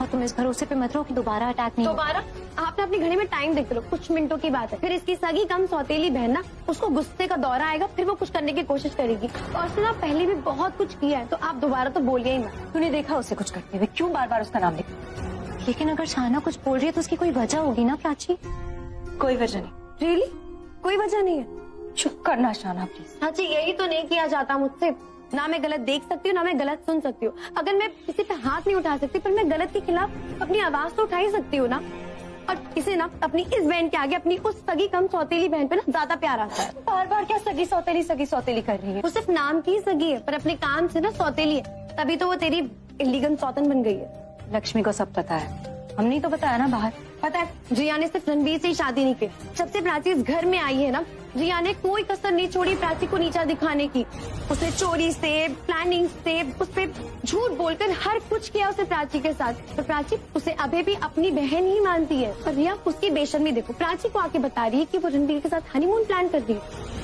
और तुम इस भरोसे पे मत रहो कि दोबारा अटैक नहीं। दोबारा? आपने अपने घड़ी में टाइम देख लो, कुछ मिनटों की बात है। फिर इसकी सगी कम सौतेली बहन ना, उसको गुस्से का दौरा आएगा, फिर वो कुछ करने की कोशिश करेगी। और उसने ना पहले भी बहुत कुछ किया है, तो आप दोबारा तो बोलिए ही मत। तूने देखा उसे कुछ करते हुए, क्यों बार बार उसका नाम लेते। लेकिन अगर शाना कुछ बोल रही है तो उसकी कोई वजह होगी ना प्राची। कोई वजह नहीं। रियली कोई वजह नहीं है? चुप करना शाना प्लीज। हाँ जी, यही तो नहीं किया जाता मुझसे। ना मैं गलत देख सकती हूँ ना मैं गलत सुन सकती हूँ। अगर मैं किसी पे हाथ नहीं उठा सकती, पर मैं गलत के खिलाफ अपनी आवाज तो उठा ही सकती हूँ ना। और इसे ना अपनी इस बहन के आगे अपनी उस सगी कम सौतेली बहन पे ना ज्यादा प्यार आता है। बार बार क्या सगी सौतेली कर रही है। वो सिर्फ नाम की सगी है, पर अपने काम से ना सौतेली है, तभी तो वो तेरी इलीगल सौतन बन गई है। लक्ष्मी को सब पता है, हमने ही तो बताया ना बाहर। पता है, जिया ने सिर्फ रणबीर से ही शादी नहीं की। जब से प्राची इस घर में आई है ना, जिया ने कोई कसर नहीं छोड़ी प्राची को नीचा दिखाने की। उसने चोरी से, प्लानिंग से, उस पे झूठ बोलकर हर कुछ किया उसने प्राची के साथ। पर प्राची उसे अभी भी अपनी बहन ही मानती है। पर रिया उसकी बेशर्मी देखो, प्राची को आके बता रही है कि वो रणबीर के साथ हनीमून प्लान कर रही है।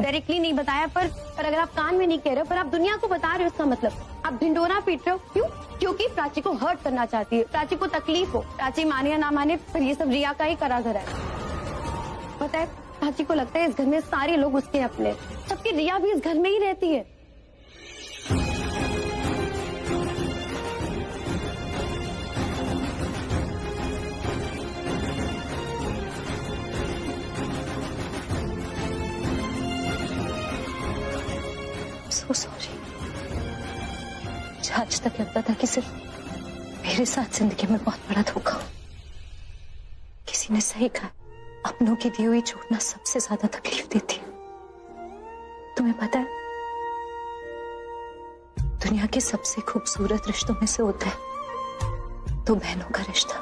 डायरेक्टली नहीं बताया, पर अगर आप कान में नहीं कह रहे हो, पर आप दुनिया को बता रहे हो, इसका मतलब आप ढिंडोरा पीट रहे हो। क्यों? क्योंकि प्राची को हर्ट करना चाहती है, प्राची को तकलीफ हो। प्राची माने या ना माने, पर ये सब रिया का ही करा धरा है। पता है, प्राची को लगता है इस घर में सारे लोग उसके अपने, जबकि रिया भी इस घर में ही रहती है। So sorry। आज तक लगता था कि सिर्फ मेरे साथ जिंदगी में बहुत बड़ा धोखा हो। किसी ने सही कहा, अपनों की दी हुई चोट ना सबसे ज्यादा तकलीफ देती है। तुम्हें पता है, दुनिया के सबसे खूबसूरत रिश्तों में से होता है दो बहनों का रिश्ता।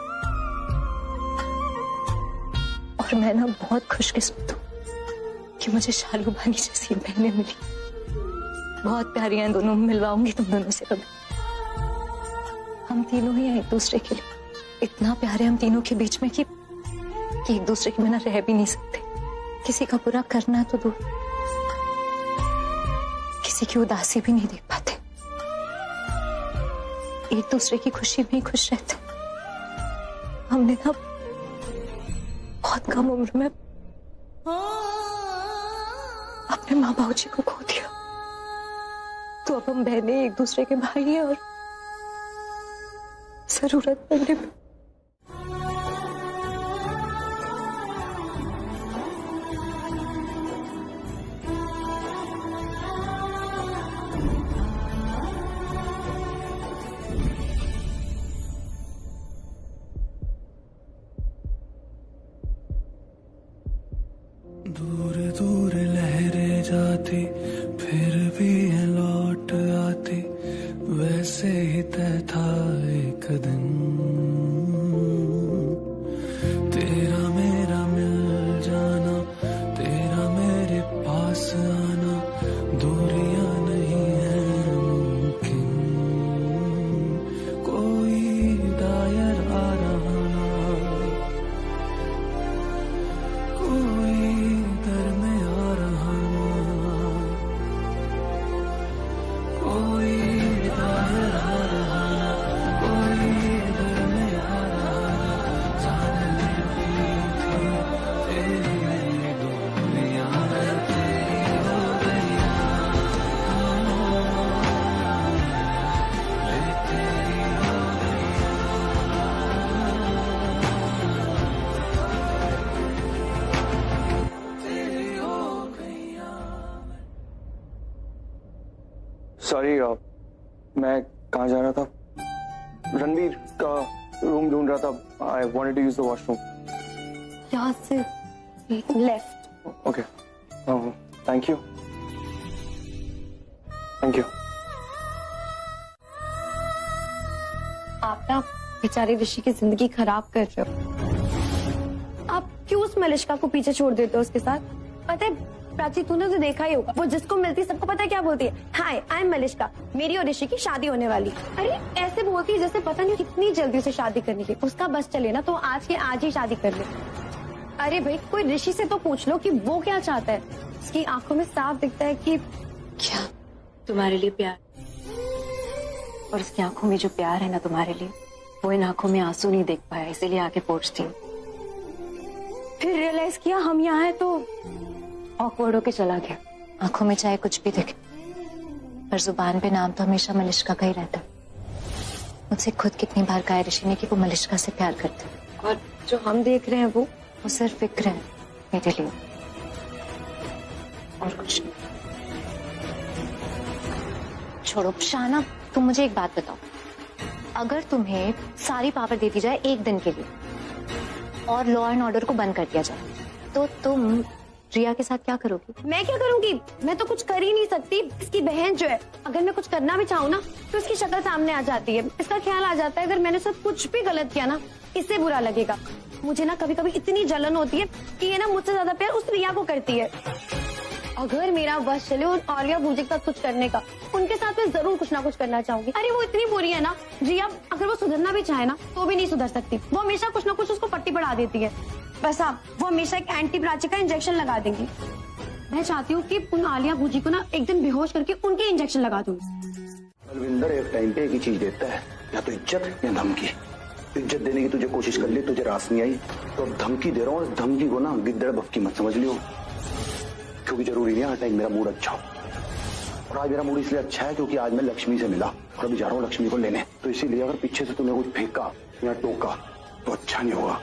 और मैं ना बहुत खुशकिस्मत हूँ कि मुझे शालू बानी जैसी बहनें मिली। बहुत प्यारी हैं दोनों, मिलवाऊंगी तुम दोनों से कभी। हम तीनों ही हैं एक दूसरे के लिए। इतना प्यार है हम तीनों के बीच में कि एक दूसरे के बिना रह भी नहीं सकते। किसी का बुरा करना तो दूर, किसी की उदासी भी नहीं देख पाते। एक दूसरे की खुशी में ही खुश रहते। हमने ना बहुत कम उम्र में अपने माँ बाबू जी को खो दिया, तो अब हम बहनें एक दूसरे के भाई हैं और जरूरत पड़ने पे दूर दूर लहरें जाती फिर भी लौट आती, वैसे ही तय था एक दिन तेरा मेरा मिल जाना, तेरा मेरे पास आना। दूरियां नहीं है मुमकिन, कोई दायर आ रहा ना, कोई दर में आ रहा ना, कोई दायर आ रहा ना, कोई सॉरी, मैं कहाँ जा रहा था? रणवीर का रूम ढूंढ रहा था। I wanted to use the washroom. यहाँ से left. Okay, thank you. Thank you. आप ना बेचारे ऋषि की जिंदगी खराब कर रहे हो। आप क्यों उस मलिष्का को पीछे छोड़ देते हो उसके साथ? पता है प्राची, तूने तो देखा ही होगा, वो जिसको मिलती सबको पता है क्या बोलती है? हाय, आई एम मलिष्का, मेरी और ऋषि की शादी होने वाली। अरे ऐसे बोलती है जैसे पता नहीं कितनी जल्दी उसे शादी करनी है। उसका बस चले ना तो आज के आज ही शादी कर ले। अरे भाई, कोई ऋषि से तो पूछ लो कि वो क्या चाहता है। उसकी आंखों में साफ दिखता है कि क्या तुम्हारे लिए प्यार, और उसकी आंखों में जो प्यार है ना तुम्हारे लिए, वो इन आंखों में आंसू नहीं देख पाया, इसीलिए आके पूछती हूँ। फिर रियलाइज किया हम यहाँ हैं तो ऑकवर्ड होके चला गया। आंखों में चाहे कुछ भी दिखे, पर जुबान पे नाम तो हमेशा मलिष्का का ही रहता। मुझसे खुद कितनी बार कहा ऋषि ने कि वो मलिष्का से प्यार करते, और जो हम देख रहे हैं वो सिर्फ फिक्र है मेरे लिए, और कुछ नहीं। छोड़ो शाना, तुम मुझे एक बात बताओ, अगर तुम्हें सारी पावर दे दी जाए एक दिन के लिए और लॉ एंड ऑर्डर को बंद कर दिया जाए, तो तुम रिया के साथ क्या करोगी? मैं क्या करूंगी? मैं तो कुछ कर ही नहीं सकती। इसकी बहन जो है, अगर मैं कुछ करना भी चाहूँ ना तो इसकी शक्ल सामने आ जाती है। इसका ख्याल आ जाता है अगर मैंने सब कुछ भी गलत किया ना, इससे बुरा लगेगा। मुझे ना कभी कभी इतनी जलन होती है कि ये ना मुझसे ज्यादा प्यार उस रिया को करती है। अगर मेरा बस चले उन आलिया भूजी के साथ कुछ करने का, उनके साथ मैं जरूर कुछ ना कुछ करना चाहूंगी। अरे वो इतनी बुरी है ना रिया, अगर वो सुधरना भी चाहे ना तो भी नहीं सुधर सकती। वो हमेशा कुछ ना कुछ उसको पट्टी पढ़ा देती है। बस आप वो हमेशा एक एंटी प्राची का इंजेक्शन लगा देंगी। मैं चाहती हूँ कि उन आलिया भूजी को ना एक दिन बेहोश करके उनके इंजेक्शन लगा दूँ। बलविंदर एक टाइम पे एक ही चीज देता है, या तो इज्जत या धमकी। इज्जत देने की तुझे कोशिश कर ली, तुझे रास नहीं आई, तो अब धमकी दे रहा हूँ। धमकी को ना गिद्दड़ बफकी मत समझ लियो, क्योंकि जरूरी नहीं हर टाइम मेरा मूड अच्छा हो। और आज मेरा मूड इसलिए अच्छा है क्योंकि आज मैं लक्ष्मी से मिला और अभी जा रहा हूँ लक्ष्मी को लेने। तो इसीलिए अगर पीछे से तूने कुछ फेंका या टोका तो अच्छा नहीं होगा,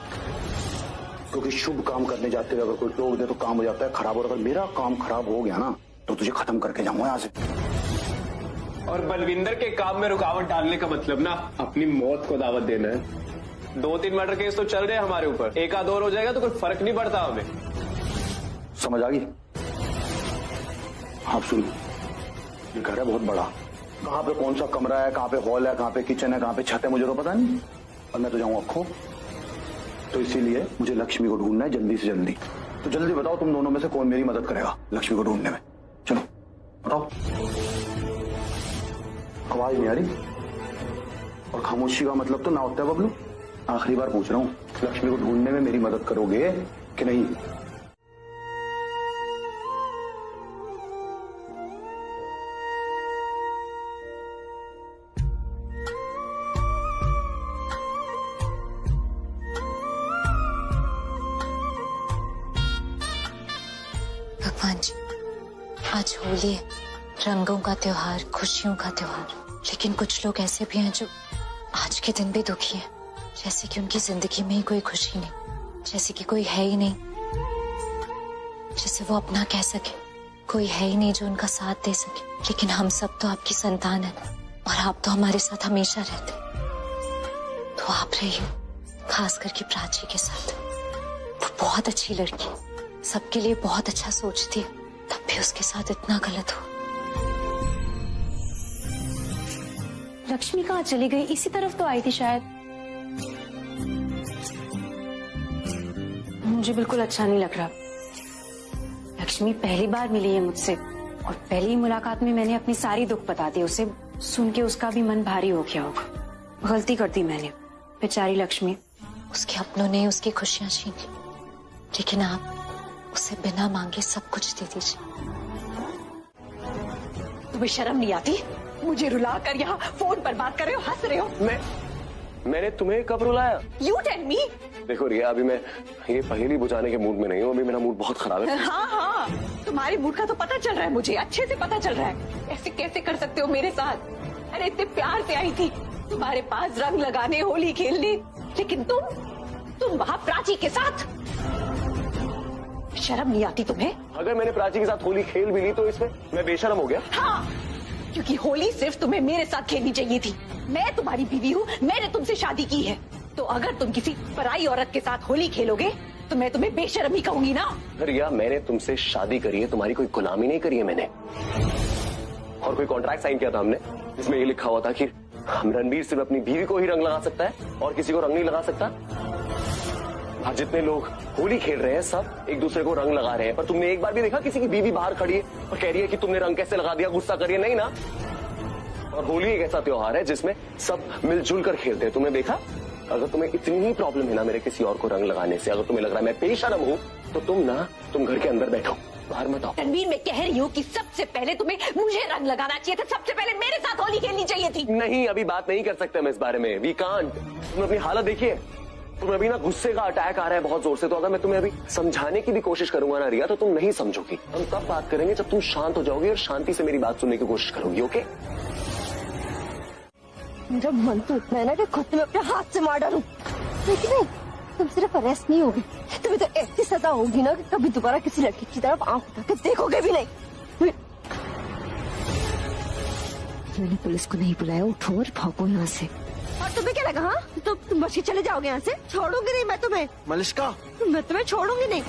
क्योंकि शुभ काम करने जाते हुए अगर कोई टोक दे तो काम हो जाता है खराब। और अगर मेरा काम खराब हो गया ना तो तुझे खत्म करके जाऊंगा यहाँ से। और बलविंदर के काम में रुकावट डालने का मतलब ना अपनी मौत को दावत देना है। 2-3 मर्डर केस तो चल रहे हैं हमारे ऊपर, एक आध और हो जाएगा तो कोई फर्क नहीं पड़ता हमें। समझ आ गई? आप सुन, ये घर है बहुत बड़ा, कहाँ पे कौन सा कमरा है, कहाँ पे हॉल है, कहाँ पे किचन है, कहाँ पे छत है, मुझे तो पता नहीं। और मैं तो जाऊंगा खो, तो इसीलिए मुझे लक्ष्मी को ढूंढना है जल्दी से जल्दी। तो जल्दी बताओ तुम दोनों में से कौन मेरी मदद करेगा लक्ष्मी को ढूंढने में? चलो बताओ। आवाज नहीं आ रही? और खामोशी का मतलब तो ना होता है बबलू। आखिरी बार पूछ रहा हूँ, लक्ष्मी को ढूंढने में मेरी मदद करोगे कि नहीं? भगवान जी, आज होली है, रंगों का त्योहार, खुशियों का त्योहार, लेकिन कुछ लोग ऐसे भी हैं जो आज के दिन भी दुखी हैं, जैसे कि उनकी जिंदगी में ही कोई खुशी नहीं, जैसे कि कोई है ही नहीं जिसे वो अपना कह सके, कोई है ही नहीं जो उनका साथ दे सके। लेकिन हम सब तो आपकी संतान है और आप तो हमारे साथ हमेशा रहते, तो आप रहिए, खास करके प्राची के साथ। वो बहुत अच्छी लड़की, सबके लिए बहुत अच्छा सोचती है, तब भी उसके साथ इतना गलत हो। लक्ष्मी कहाँ चली गई? इसी तरफ तो आई थी शायद। मुझे बिल्कुल अच्छा नहीं लग रहा। लक्ष्मी पहली बार मिली है मुझसे और पहली मुलाकात में मैंने अपनी सारी दुख बता दी उसे। सुन के उसका भी मन भारी हो गया होगा। गलती कर दी मैंने। बेचारी लक्ष्मी, उसके अपनों ने उसकी खुशियां छीन ली, लेकिन आप उसे बिना मांगे सब कुछ दे दीजिए। तुम्हें शर्म नहीं आती? मुझे रुला कर यहाँ फोन पर बात कर रहे हो, हंस रहे हो। मैंने तुम्हें कब रुलाया? You tell me। देखो रिया, अभी मैं ये पहेली बुझाने के मूड में नहीं हूँ, अभी मेरा मूड बहुत खराब है। हाँ, तुम्हारे मूड का तो पता चल रहा है, मुझे अच्छे से पता चल रहा है। ऐसे कैसे कर सकते हो मेरे साथ? अरे इतने प्यार से आई थी तुम्हारे पास रंग लगाने, होली खेलने, लेकिन तुम वहाँ प्राची के साथ। शर्म नहीं आती तुम्हें? अगर मैंने प्राची के साथ होली खेल भी ली तो इसमें मैं बेशर्म हो गया? हाँ, क्योंकि होली सिर्फ तुम्हें मेरे साथ खेलनी चाहिए थी। मैं तुम्हारी बीवी हूँ, मैंने तुमसे शादी की है, तो अगर तुम किसी पराई औरत के साथ होली खेलोगे तो मैं तुम्हें बेशर्मी कहूंगी ना। रिया, मैंने तुमसे शादी करी है, तुम्हारी कोई गुलामी नहीं करी है मैंने। और कोई कॉन्ट्रैक्ट साइन किया था हमने जिसमें ये लिखा हुआ था कि रणवीर सिर्फ अपनी बीवी को ही रंग लगा सकता है और किसी को रंग नहीं लगा सकता। आज जितने लोग होली खेल रहे हैं सब एक दूसरे को रंग लगा रहे हैं, पर तुमने एक बार भी देखा किसी की बीवी बाहर खड़ी है और कह रही है कि तुमने रंग कैसे लगा दिया, गुस्सा करिए? नहीं ना। और होली एक ऐसा त्योहार है जिसमें सब मिलजुल कर खेलते हैं। तुमने देखा? अगर तुम्हें इतनी ही प्रॉब्लम है ना मेरे किसी और को रंग लगाने से, अगर तुम्हें लग रहा है मैं बेशर्म हूं, तो तुम घर के अंदर बैठो, बाहर मत आओ। रणवीर, मैं कह रही हूँ कि सबसे पहले तुम्हें मुझे रंग लगाना चाहिए था, सबसे पहले मेरे साथ होली खेलनी चाहिए थी। नहीं, अभी बात नहीं कर सकते हम इस बारे में। We can't. तुम अपनी हालत देखिए, तुम्हें अभी ना गुस्से का अटैक आ रहा है बहुत जोर से। तो अगर मैं तुम्हें अभी समझाने की भी कोशिश करूंगा ना रिया, तो तुम नहीं समझोगी। हम तब बात करेंगे जब तुम शांत हो जाओगी और शांति से मेरी बात सुनने की कोशिश करोगी। ओके? मेरा मन तो इतना है ना कि खुद तुम्हें अपने हाथ से मार डालूं, लेकिन नहीं, तुम सिर्फ अरेस्ट नहीं होगी, तुम्हें तो ऐसी सजा होगी ना कि कभी दोबारा किसी लड़की की तरफ आंख उठा के देखोगे भी नहीं। मैंने पुलिस को नहीं बुलाया, उठो और भागो यहाँ से। और तुम्हें क्या लगा? हाँ, तो तुम बच के चले जाओगे यहाँ से? छोड़ूंगी नहीं मैं तुम्हें। मलिष्का, मैं तुम्हें छोड़ूंगी नहीं।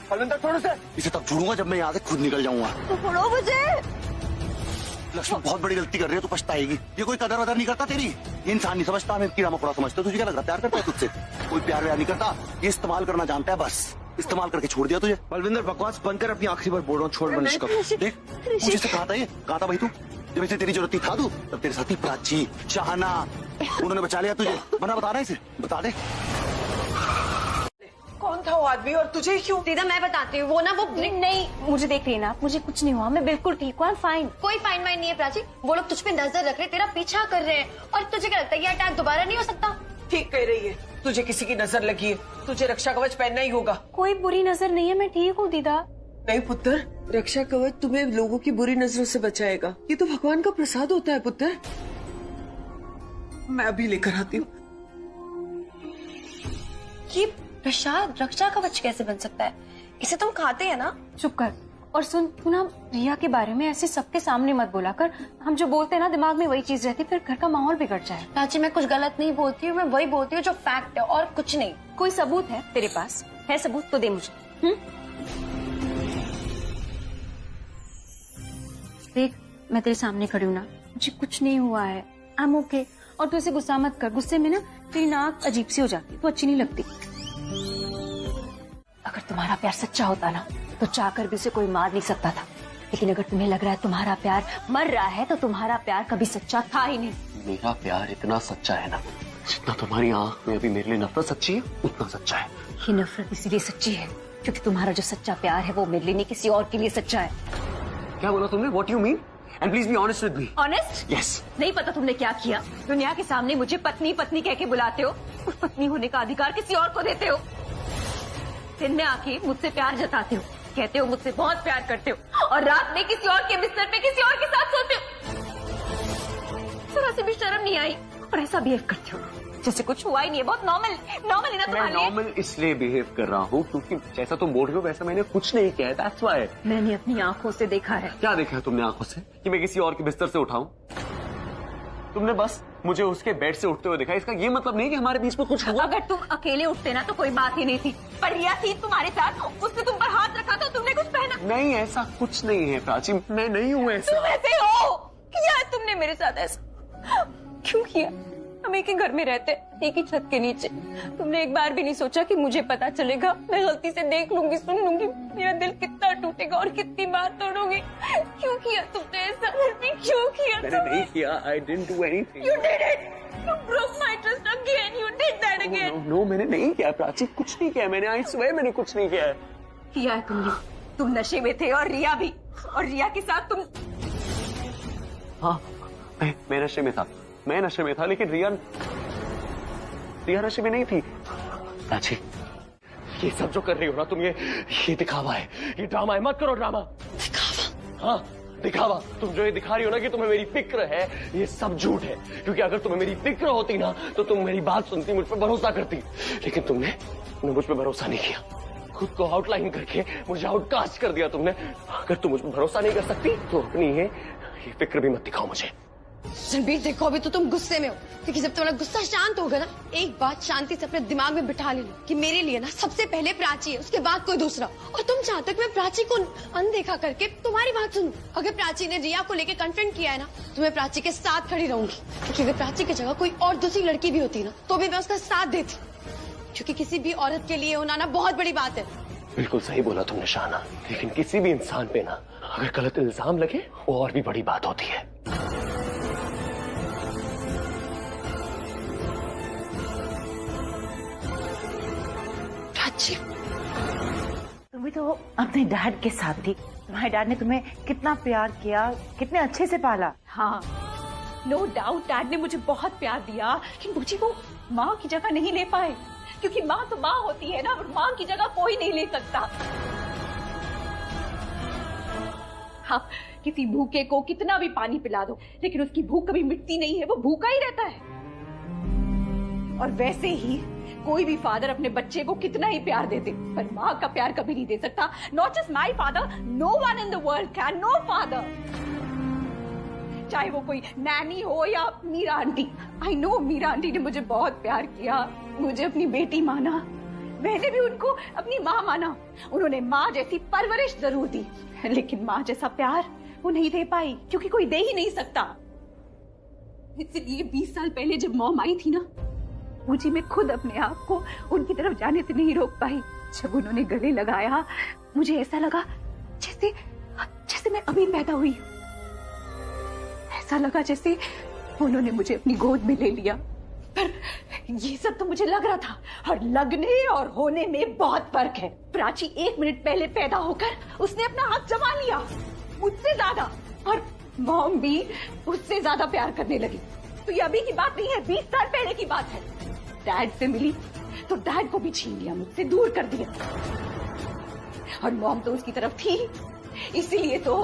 बलविंदर, छोड़ो से। इसे तब छोड़ूंगा जब मैं यहाँ से खुद निकल जाऊंगा। तो छोड़ो मुझे। लक्ष्मी, बहुत बड़ी गलती कर रही है, तू पछताएगी। ये कोई कदर वदर नहीं करता तेरी। ये इंसान नहीं समझता, मैं कीड़ा मकोड़ा समझता। तुझे क्या लग रहा है प्यार करता है तुझसे? कोई प्यार व्यार नहीं करता, ये इस्तेमाल करना जानता है बस। इस्तेमाल करके छोड़ दिया तुझे। बलविंदर, बकवास बंद कर, अपनी आखिरी बार बोल रहा हूँ, छोड़ मलिष्का को। देख, मुझे से कहा था ये, कहा था भाई तू, जब इसे तेरी जरूरत थी था तू, तब तेरे साथी प्राची, शाहना, उन्होंने बचा लिया तुझे। बना बता रहा है इसे, बता दे कौन था वो आदमी और तुझे क्यों? दीदा मैं बताती हूँ, वो ना वो नहीं, मुझे देख रही है ना, मुझे कुछ नहीं हुआ, मैं बिल्कुल ठीक हूँ, फाइन। कोई फाइन वाइन नहीं है प्राची, वो लोग तुझ पे नजर रख रहे, तेरा पीछा कर रहे हैं। और तुझे क्या लगता है ये अटैक दोबारा नहीं हो सकता? ठीक कह रही है, तुझे किसी की नजर लगी है, तुझे रक्षा कवच पहनना ही होगा। कोई बुरी नजर नहीं है, मैं ठीक हूँ दीदा। नहीं पुत्र, रक्षा कवच तुम्हें लोगों की बुरी नजरों से बचाएगा। ये तो भगवान का प्रसाद होता है पुत्र। मैं अभी लेकर आती हूँ। ये प्रसाद रक्षा कवच कैसे बन सकता है? इसे तुम खाते हैं ना? चुप कर। और सुन, तू ना रिया के बारे में ऐसे सबके सामने मत बोला कर। हम जो बोलते हैं ना दिमाग में वही चीज रहती है, फिर घर का माहौल बिगड़ जाए। प्राची, मैं कुछ गलत नहीं बोलती हूँ, मैं वही बोलती हूँ जो फैक्ट है और कुछ नहीं। कोई सबूत है तेरे पास? है सबूत तो दे मुझे। देख, मैं तेरे सामने खड़ी हूँ ना, मुझे कुछ नहीं हुआ है, आई एम ओके। और तू इसे गुस्सा मत कर, गुस्से में ना तेरी नाक अजीब सी हो जाती, तो अच्छी नहीं लगती। अगर तुम्हारा प्यार सच्चा होता ना तो चाहकर भी उसे कोई मार नहीं सकता था, लेकिन अगर तुम्हें लग रहा है तुम्हारा प्यार मर रहा है तो तुम्हारा प्यार कभी सच्चा था ही नहीं। मेरा प्यार इतना सच्चा है ना, जितना तुम्हारी आंख में अभी मेरे लिए नफरत सच्ची है उतना सच्चा है। ये नफरत इसीलिए सच्ची है क्योंकि तुम्हारा जो सच्चा प्यार है वो मेरे लिए नहीं किसी और के लिए सच्चा है। क्या बोला तुमने? What you mean? And please be honest with me. Honest? Yes. नहीं पता तुमने क्या किया, दुनिया के सामने मुझे पत्नी पत्नी कह के बुलाते हो, उस पत्नी होने का अधिकार किसी और को देते हो। दिन में आके मुझसे प्यार जताते हो, कहते हो मुझसे बहुत प्यार करते हो, और रात में किसी और के बिस्तर पे किसी और के साथ सोते हो। थोड़ा सी भी शर्म नहीं आई और ऐसा बिहेव करते हो जैसे कुछ हुआ ही नहीं है। बहुत नॉर्मल है ना तुम्हारे लिए। नॉर्मल इसलिए बिहेव कर रहा हूँ क्योंकि जैसा तुम बोल रहे हो वैसा मैंने कुछ नहीं किया है, that's why। मैंने अपनी आंखों से देखा है। क्या देखा है तुमने आंखों से? कि मैं किसी और के बिस्तर से उठाऊं? तुमने बस मुझे उसके बेड से उठते हुए देखा, इसका ये मतलब नहीं कि हमारे बीच में कुछ हुआ। अगर तुम अकेले उठते ना तो कोई बात ही नहीं थी, पर रिया थी तुम्हारे साथ, उसने तुम पर हाथ रखा था, तुमने कुछ पहना? नहीं, ऐसा कुछ नहीं है प्राची, मैं नहीं हूँ ऐसा। तुम ऐसे हो, किया तुमने मेरे साथ ऐसा, क्यों किया? हम एक ही घर में रहते, एक ही छत के नीचे, तुमने एक बार भी नहीं सोचा कि मुझे पता चलेगा, मैं गलती से देख लूंगी, सुन लूंगी, मेरा दिल कितना टूटेगा और कितनी बार तोड़ोगे। क्यों किया तुमने ऐसा? क्यों किया? मैंने नहीं किया, I didn't do anything. You did it. You broke my trust again. You did that again. No, मैंने नहीं किया प्राची, कुछ नहीं किया मैंने, I swear मैंने कुछ नहीं किया है। किया है तुमने, तुम नशे में थे और रिया भी, और रिया के साथ तुम। हाँ, मैं नशे में था, मैं नशे में था, लेकिन रिया नशे में नहीं थी। प्राची, ये सब जो कर रही हो ना तुम, ये दिखावा है, ये ड्रामा है, मत करो ड्रामा। दिखावा? हाँ, दिखावा। तुम जो ये दिखा रही हो ना कि तुम्हें मेरी फिक्र है, ये सब झूठ है। क्योंकि अगर तुम्हें मेरी फिक्र होती ना तो तुम मेरी बात सुनती, मुझ पर भरोसा करती। लेकिन तुमने मुझ पर भरोसा नहीं किया, खुद को आउटलाइन करके मुझे आउटकास्ट कर दिया तुमने। अगर तुम मुझ पर भरोसा नहीं कर सकती तो अपनी ये फिक्र भी मत दिखाओ मुझे। रणबीर देखो, अभी तो तुम गुस्से में हो, क्योंकि जब तुम्हारा गुस्सा शांत होगा ना, एक बात शांति से अपने दिमाग में बिठा ले लो कि मेरे लिए ना सबसे पहले प्राची है, उसके बाद कोई दूसरा। और तुम चाहते हो मैं प्राची को अनदेखा करके तुम्हारी बात सुनूं? अगर प्राची ने रिया को लेकर कन्फ्रंट किया है ना, तो मैं प्राची के साथ खड़ी रहूंगी। क्योंकि अगर प्राची की जगह कोई और दूसरी लड़की भी होती ना, तो भी मैं उसका साथ देती। क्योंकि किसी भी औरत के लिए होना ना बहुत बड़ी बात है। बिल्कुल सही बोला तुमने शाना, लेकिन किसी भी इंसान पे ना अगर गलत इल्जाम लगे वो और भी बड़ी बात होती है। प्राची, तुम भी तो अपने डैड के साथ थी। तुम्हारे डैड ने तुम्हें कितना प्यार किया, कितने अच्छे से पाला। हाँ, नो डाउट डैड ने मुझे बहुत प्यार दिया, लेकिन मुझे वो माँ की जगह नहीं ले पाए। क्योंकि माँ तो माँ होती है ना, और माँ की जगह कोई नहीं ले सकता। हाँ, किसी भूखे को कितना भी पानी पिला दो, लेकिन उसकी भूख कभी मिटती नहीं है, वो भूखा ही रहता है। और वैसे ही कोई भी फादर अपने बच्चे को कितना ही प्यार देते, पर माँ का प्यार कभी नहीं दे सकता। Not just my father, no one in the world can, no father. चाहे वो कोई नैनी हो या Meera aunty. I know Meera aunty ने मुझे बहुत प्यार किया, मुझे अपनी बेटी माना, मैंने भी उनको अपनी माँ माना। उन्होंने माँ जैसी परवरिश जरूर दी, लेकिन माँ जैसा प्यार वो नहीं दे पाई, क्योंकि कोई दे ही नहीं सकता। इसलिए 20 साल पहले जब मॉम आई थी ना, मुझे मैं खुद अपने आप को उनकी तरफ जाने से नहीं रोक पाई। जब उन्होंने गले लगाया, मुझे ऐसा लगा जैसे मैं अभी पैदा हुई। ऐसा लगा जैसे उन्होंने मुझे अपनी गोद में ले लिया। पर ये सब तो मुझे लग रहा था, और लगने और होने में बहुत फर्क है। प्राची 1 मिनट पहले पैदा होकर उसने अपना हाथ जमा लिया मुझसे ज्यादा, और मॉम भी उससे ज्यादा प्यार करने लगी। तो ये अभी की बात नहीं है, 20 साल पहले की बात है। डैड से मिली तो डैड को भी छीन लिया, मुझसे दूर कर दिया। और मॉम तो उसकी तरफ थी, इसीलिए तो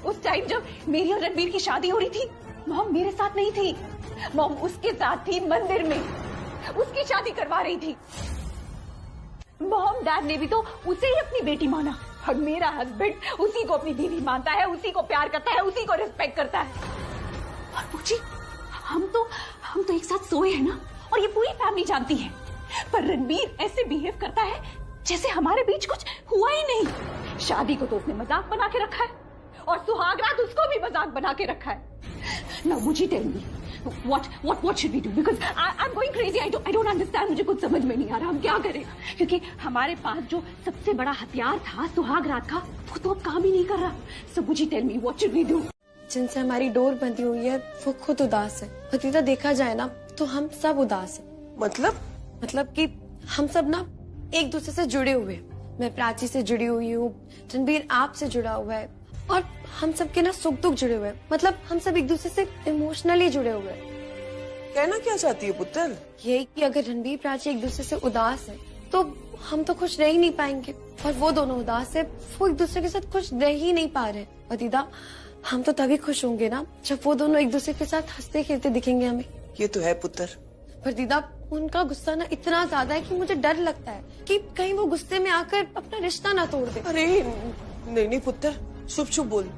उस टाइम जब मेरी और रणबीर की शादी हो रही थी, मॉम मेरे साथ नहीं थी, मॉम उसके साथ थी मंदिर में, उसकी शादी करवा रही थी। मॉम डैड ने भी तो उसे ही अपनी बेटी माना, और मेरा हस्बैंड उसी को अपनी बीवी मानता है, उसी को प्यार करता है, उसी को रिस्पेक्ट करता है। और पूछी, हम तो एक साथ सोए हैं ना, और ये पूरी फैमिली जानती है। पर रणबीर ऐसे बिहेव करता है जैसे हमारे बीच कुछ हुआ ही नहीं। शादी को तो उसने मजाक बना के रखा है, और सुहागरात उसको भी मजाक बना के रखा है। Now, मुझे tell me, what should we do? Because I'm going crazy. I don't understand. मुझे कुछ समझ में नहीं आ रहा, हम क्या करें? क्योंकि हमारे पास जो सबसे बड़ा हथियार था सुहागरात का, वो तो अब काम ही नहीं कर रहा। So, मुझे tell me, what should we do? जिनसे हमारी डोर बंधी हुई है, वो खुद उदास है। भतीजा देखा जाए ना, तो हम सब उदास हैं। मतलब कि हम सब ना एक दूसरे से जुड़े हुए हैं। मैं प्राची से जुड़ी हुई हूँ, रणबीर आपसे जुड़ा हुआ है, और हम सब के ना सुख दुख जुड़े हुए हैं। मतलब हम सब एक दूसरे से इमोशनली जुड़े हुए हैं। कहना क्या चाहती है पुत्र? यही कि अगर रणबीर प्राची एक दूसरे से उदास है, तो हम तो खुश रह ही नहीं पाएंगे। और वो दोनों उदास है, वो एक दूसरे के साथ खुश रह ही नहीं पा रहे। और दीदा, हम तो तभी खुश होंगे ना जब वो दोनों एक दूसरे के साथ हंसते खेलते दिखेंगे हमें। ये तो है पुत्र। पर दीदा, उनका गुस्सा ना इतना ज्यादा है कि मुझे डर लगता है कि कहीं वो गुस्से में आकर अपना रिश्ता ना तोड़ दे। अरे नहीं पुत्र, शुभ बोल,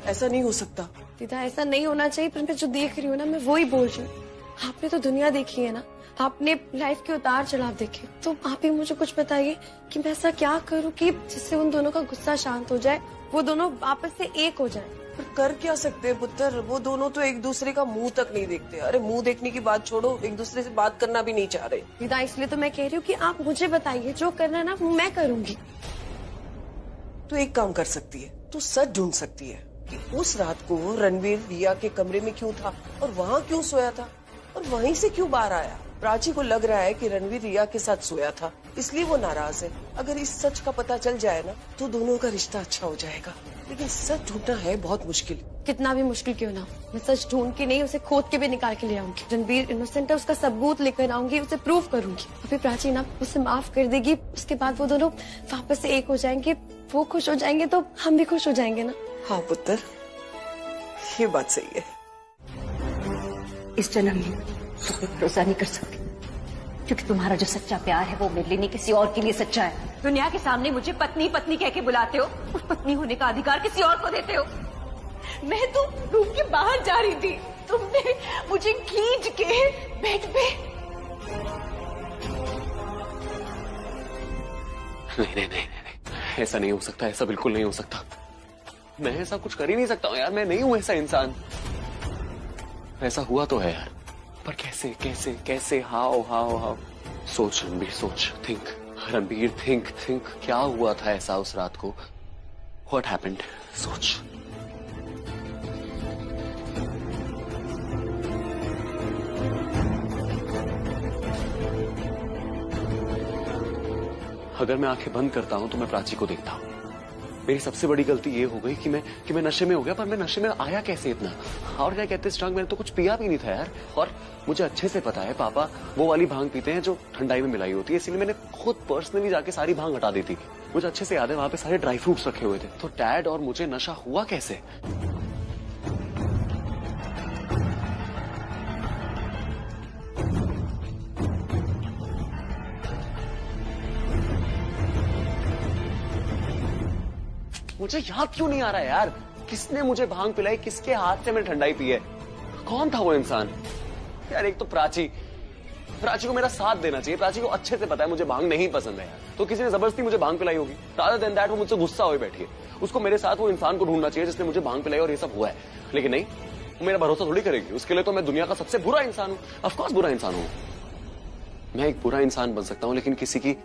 ऐसा नहीं हो सकता। दीदा, ऐसा नहीं होना चाहिए, पर मैं जो देख रही हूँ ना, मैं वो ही बोल रही हूँ। आपने तो दुनिया देखी है ना, आपने लाइफ के उतार चढ़ाव देखे, तो आप ही मुझे कुछ बताइए कि मैं ऐसा क्या करूँ कि जिससे उन दोनों का गुस्सा शांत हो जाए, वो दोनों आपस से एक हो जाए। पर कर क्या सकते हैं पुत्र, वो दोनों तो एक दूसरे का मुंह तक नहीं देखते। अरे मुंह देखने की बात छोड़ो, एक दूसरे से बात करना भी नहीं चाह रहे। दीदा, इसलिए तो मैं कह रही हूँ कि आप मुझे बताइए, जो करना है ना मैं करूँगी। तो एक काम कर सकती है, तो सच ढूंढ सकती है कि उस रात को रणबीर रिया के कमरे में क्यों था, और वहाँ क्यों सोया था, और वहीं से क्यों बाहर आया। प्राची को लग रहा है कि रणबीर रिया के साथ सोया था, इसलिए वो नाराज है। अगर इस सच का पता चल जाए ना, तो दोनों का रिश्ता अच्छा हो जाएगा। लेकिन सच ढूंढना है बहुत मुश्किल। कितना भी मुश्किल क्यों ना, मैं सच ढूंढ के नहीं, उसे खोद के भी निकाल के ले आऊंगी। रणबीर इनोसेंट है, उसका सबूत लेकर आऊंगी, उसे प्रूव करूंगी। अभी प्राची ना उसे माफ कर देगी, उसके बाद वो दोनों वापस से एक हो जाएंगे, वो खुश हो जाएंगे तो हम भी खुश हो जाएंगे ना। हाँ पुत्र, ये बात सही है। इस जन्म में तुम पे भरोसा नहीं कर सकती, क्योंकि तुम्हारा जो सच्चा प्यार है वो मेरे लिए नहीं किसी और के लिए सच्चा है। दुनिया के सामने मुझे पत्नी पत्नी कह के बुलाते हो, उस पत्नी होने का अधिकार किसी और को देते हो। मैं तो रूम के बाहर जा रही थी, तुमने मुझे खींच के बेड पे। नहीं, ऐसा नहीं हो सकता, ऐसा बिल्कुल नहीं हो सकता। मैं ऐसा कुछ कर ही नहीं सकता हूँ यार, मैं नहीं हूं ऐसा इंसान। ऐसा हुआ तो है यार, पर कैसे कैसे कैसे, हाउ? सोच रणबीर, सोच, थिंक रणबीर, थिंक क्या हुआ था ऐसा उस रात को? What happened? सोच। अगर मैं आंखें बंद करता हूं तो मैं प्राची को देखता हूं। मेरी सबसे बड़ी गलती ये हो गई कि मैं नशे में हो गया, पर मैं नशे में आया कैसे इतना? और क्या कहते स्ट्रंग, मैंने तो कुछ पिया भी नहीं था यार। और मुझे अच्छे से पता है पापा वो वाली भांग पीते हैं जो ठंडाई में मिलाई होती है, इसलिए मैंने खुद पर्सनली जाके सारी भांग हटा दी थी। मुझे अच्छे से याद है वहां पे सारे ड्राई फ्रूट्स रखे हुए थे। तो डैड और मुझे नशा हुआ कैसे? मुझे याद क्यों नहीं आ रहा यार? किसने मुझे भांग पिलाई? किसके हाथ से मैंने ठंडाई पी है? कौन था वो इंसान यार? एक तो प्राची को मेरा साथ देना चाहिए। प्राची को अच्छे से पता है मुझे भांग नहीं पसंद है यार, तो किसी ने जबरदस्ती मुझे भांग पिलाई होगी। रादर देन दैट वो मुझसे गुस्सा हुए बैठी है। उसको मेरे साथ वो इंसान को ढूंढना चाहिए जिसने मुझे भांग पिलाई और ये सब हुआ है। लेकिन नहीं, वो मेरा भरोसा थोड़ी करेगी। उसके लिए तो मैं दुनिया का सबसे बुरा इंसान हूं। ऑफकोर्स बुरा इंसान हूं मैं, एक बुरा इंसान बन सकता हूं, लेकिन किसी की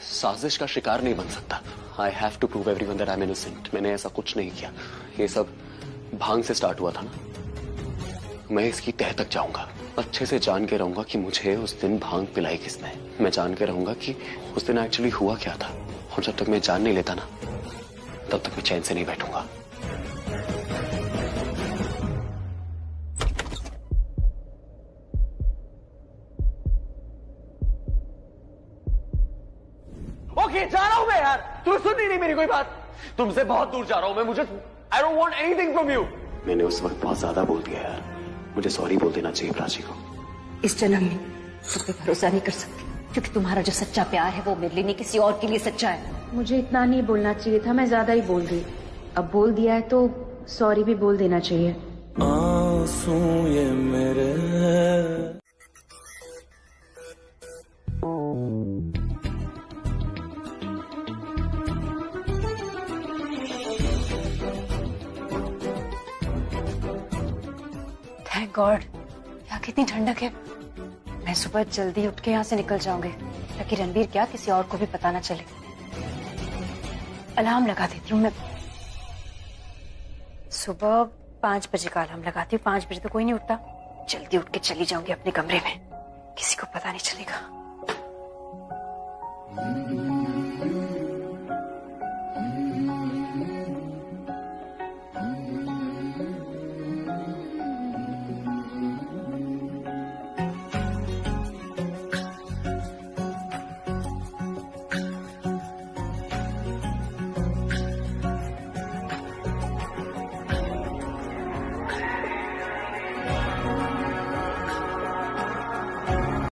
साजिश का शिकार नहीं बन सकता। I have to prove everyone that I am innocent. मैंने ऐसा कुछ नहीं किया। ये सब भांग से स्टार्ट हुआ था ना। मैं इसकी तह तक जाऊंगा, अच्छे से जान के रहूंगा कि मुझे उस दिन भांग पिलाई किसने। मैं जान के रहूंगा कि उस दिन एक्चुअली हुआ क्या था। और जब तक मैं जान नहीं लेता ना, तब तक मैं चैन से नहीं बैठूंगा। ओके, जा रहा हूं मैं यार। तुम्हें सुन नहीं मेरी कोई बात? तुमसे बहुत दूर जा रहा हूं मैं। मुझे I don't want anything from you. मैंने उस वक्त बहुत ज्यादा बोल दिया यार। मुझे सॉरी बोल देना चाहिए प्राची को। इस जन्म में तुम पे भरोसा नहीं कर सकती, क्योंकि तुम्हारा जो सच्चा प्यार है वो मेरे लिए नहीं किसी और के लिए सच्चा है। मुझे इतना नहीं बोलना चाहिए था, मैं ज्यादा ही बोल गई। अब बोल दिया है तो सॉरी भी बोल देना चाहिए। आंसू ये मेरे थैंक गॉड, यहाँ कितनी ठंडक है। मैं सुबह जल्दी उठ के यहाँ से निकल जाऊंगी, ताकि रणबीर क्या किसी और को भी पता ना चले। अलार्म लगा देती हूँ मैं। सुबह 5 बजे का अलार्म लगाती हूँ। 5 बजे तो कोई नहीं उठता। जल्दी उठ के चली जाऊंगी अपने कमरे में, किसी को पता नहीं चलेगा।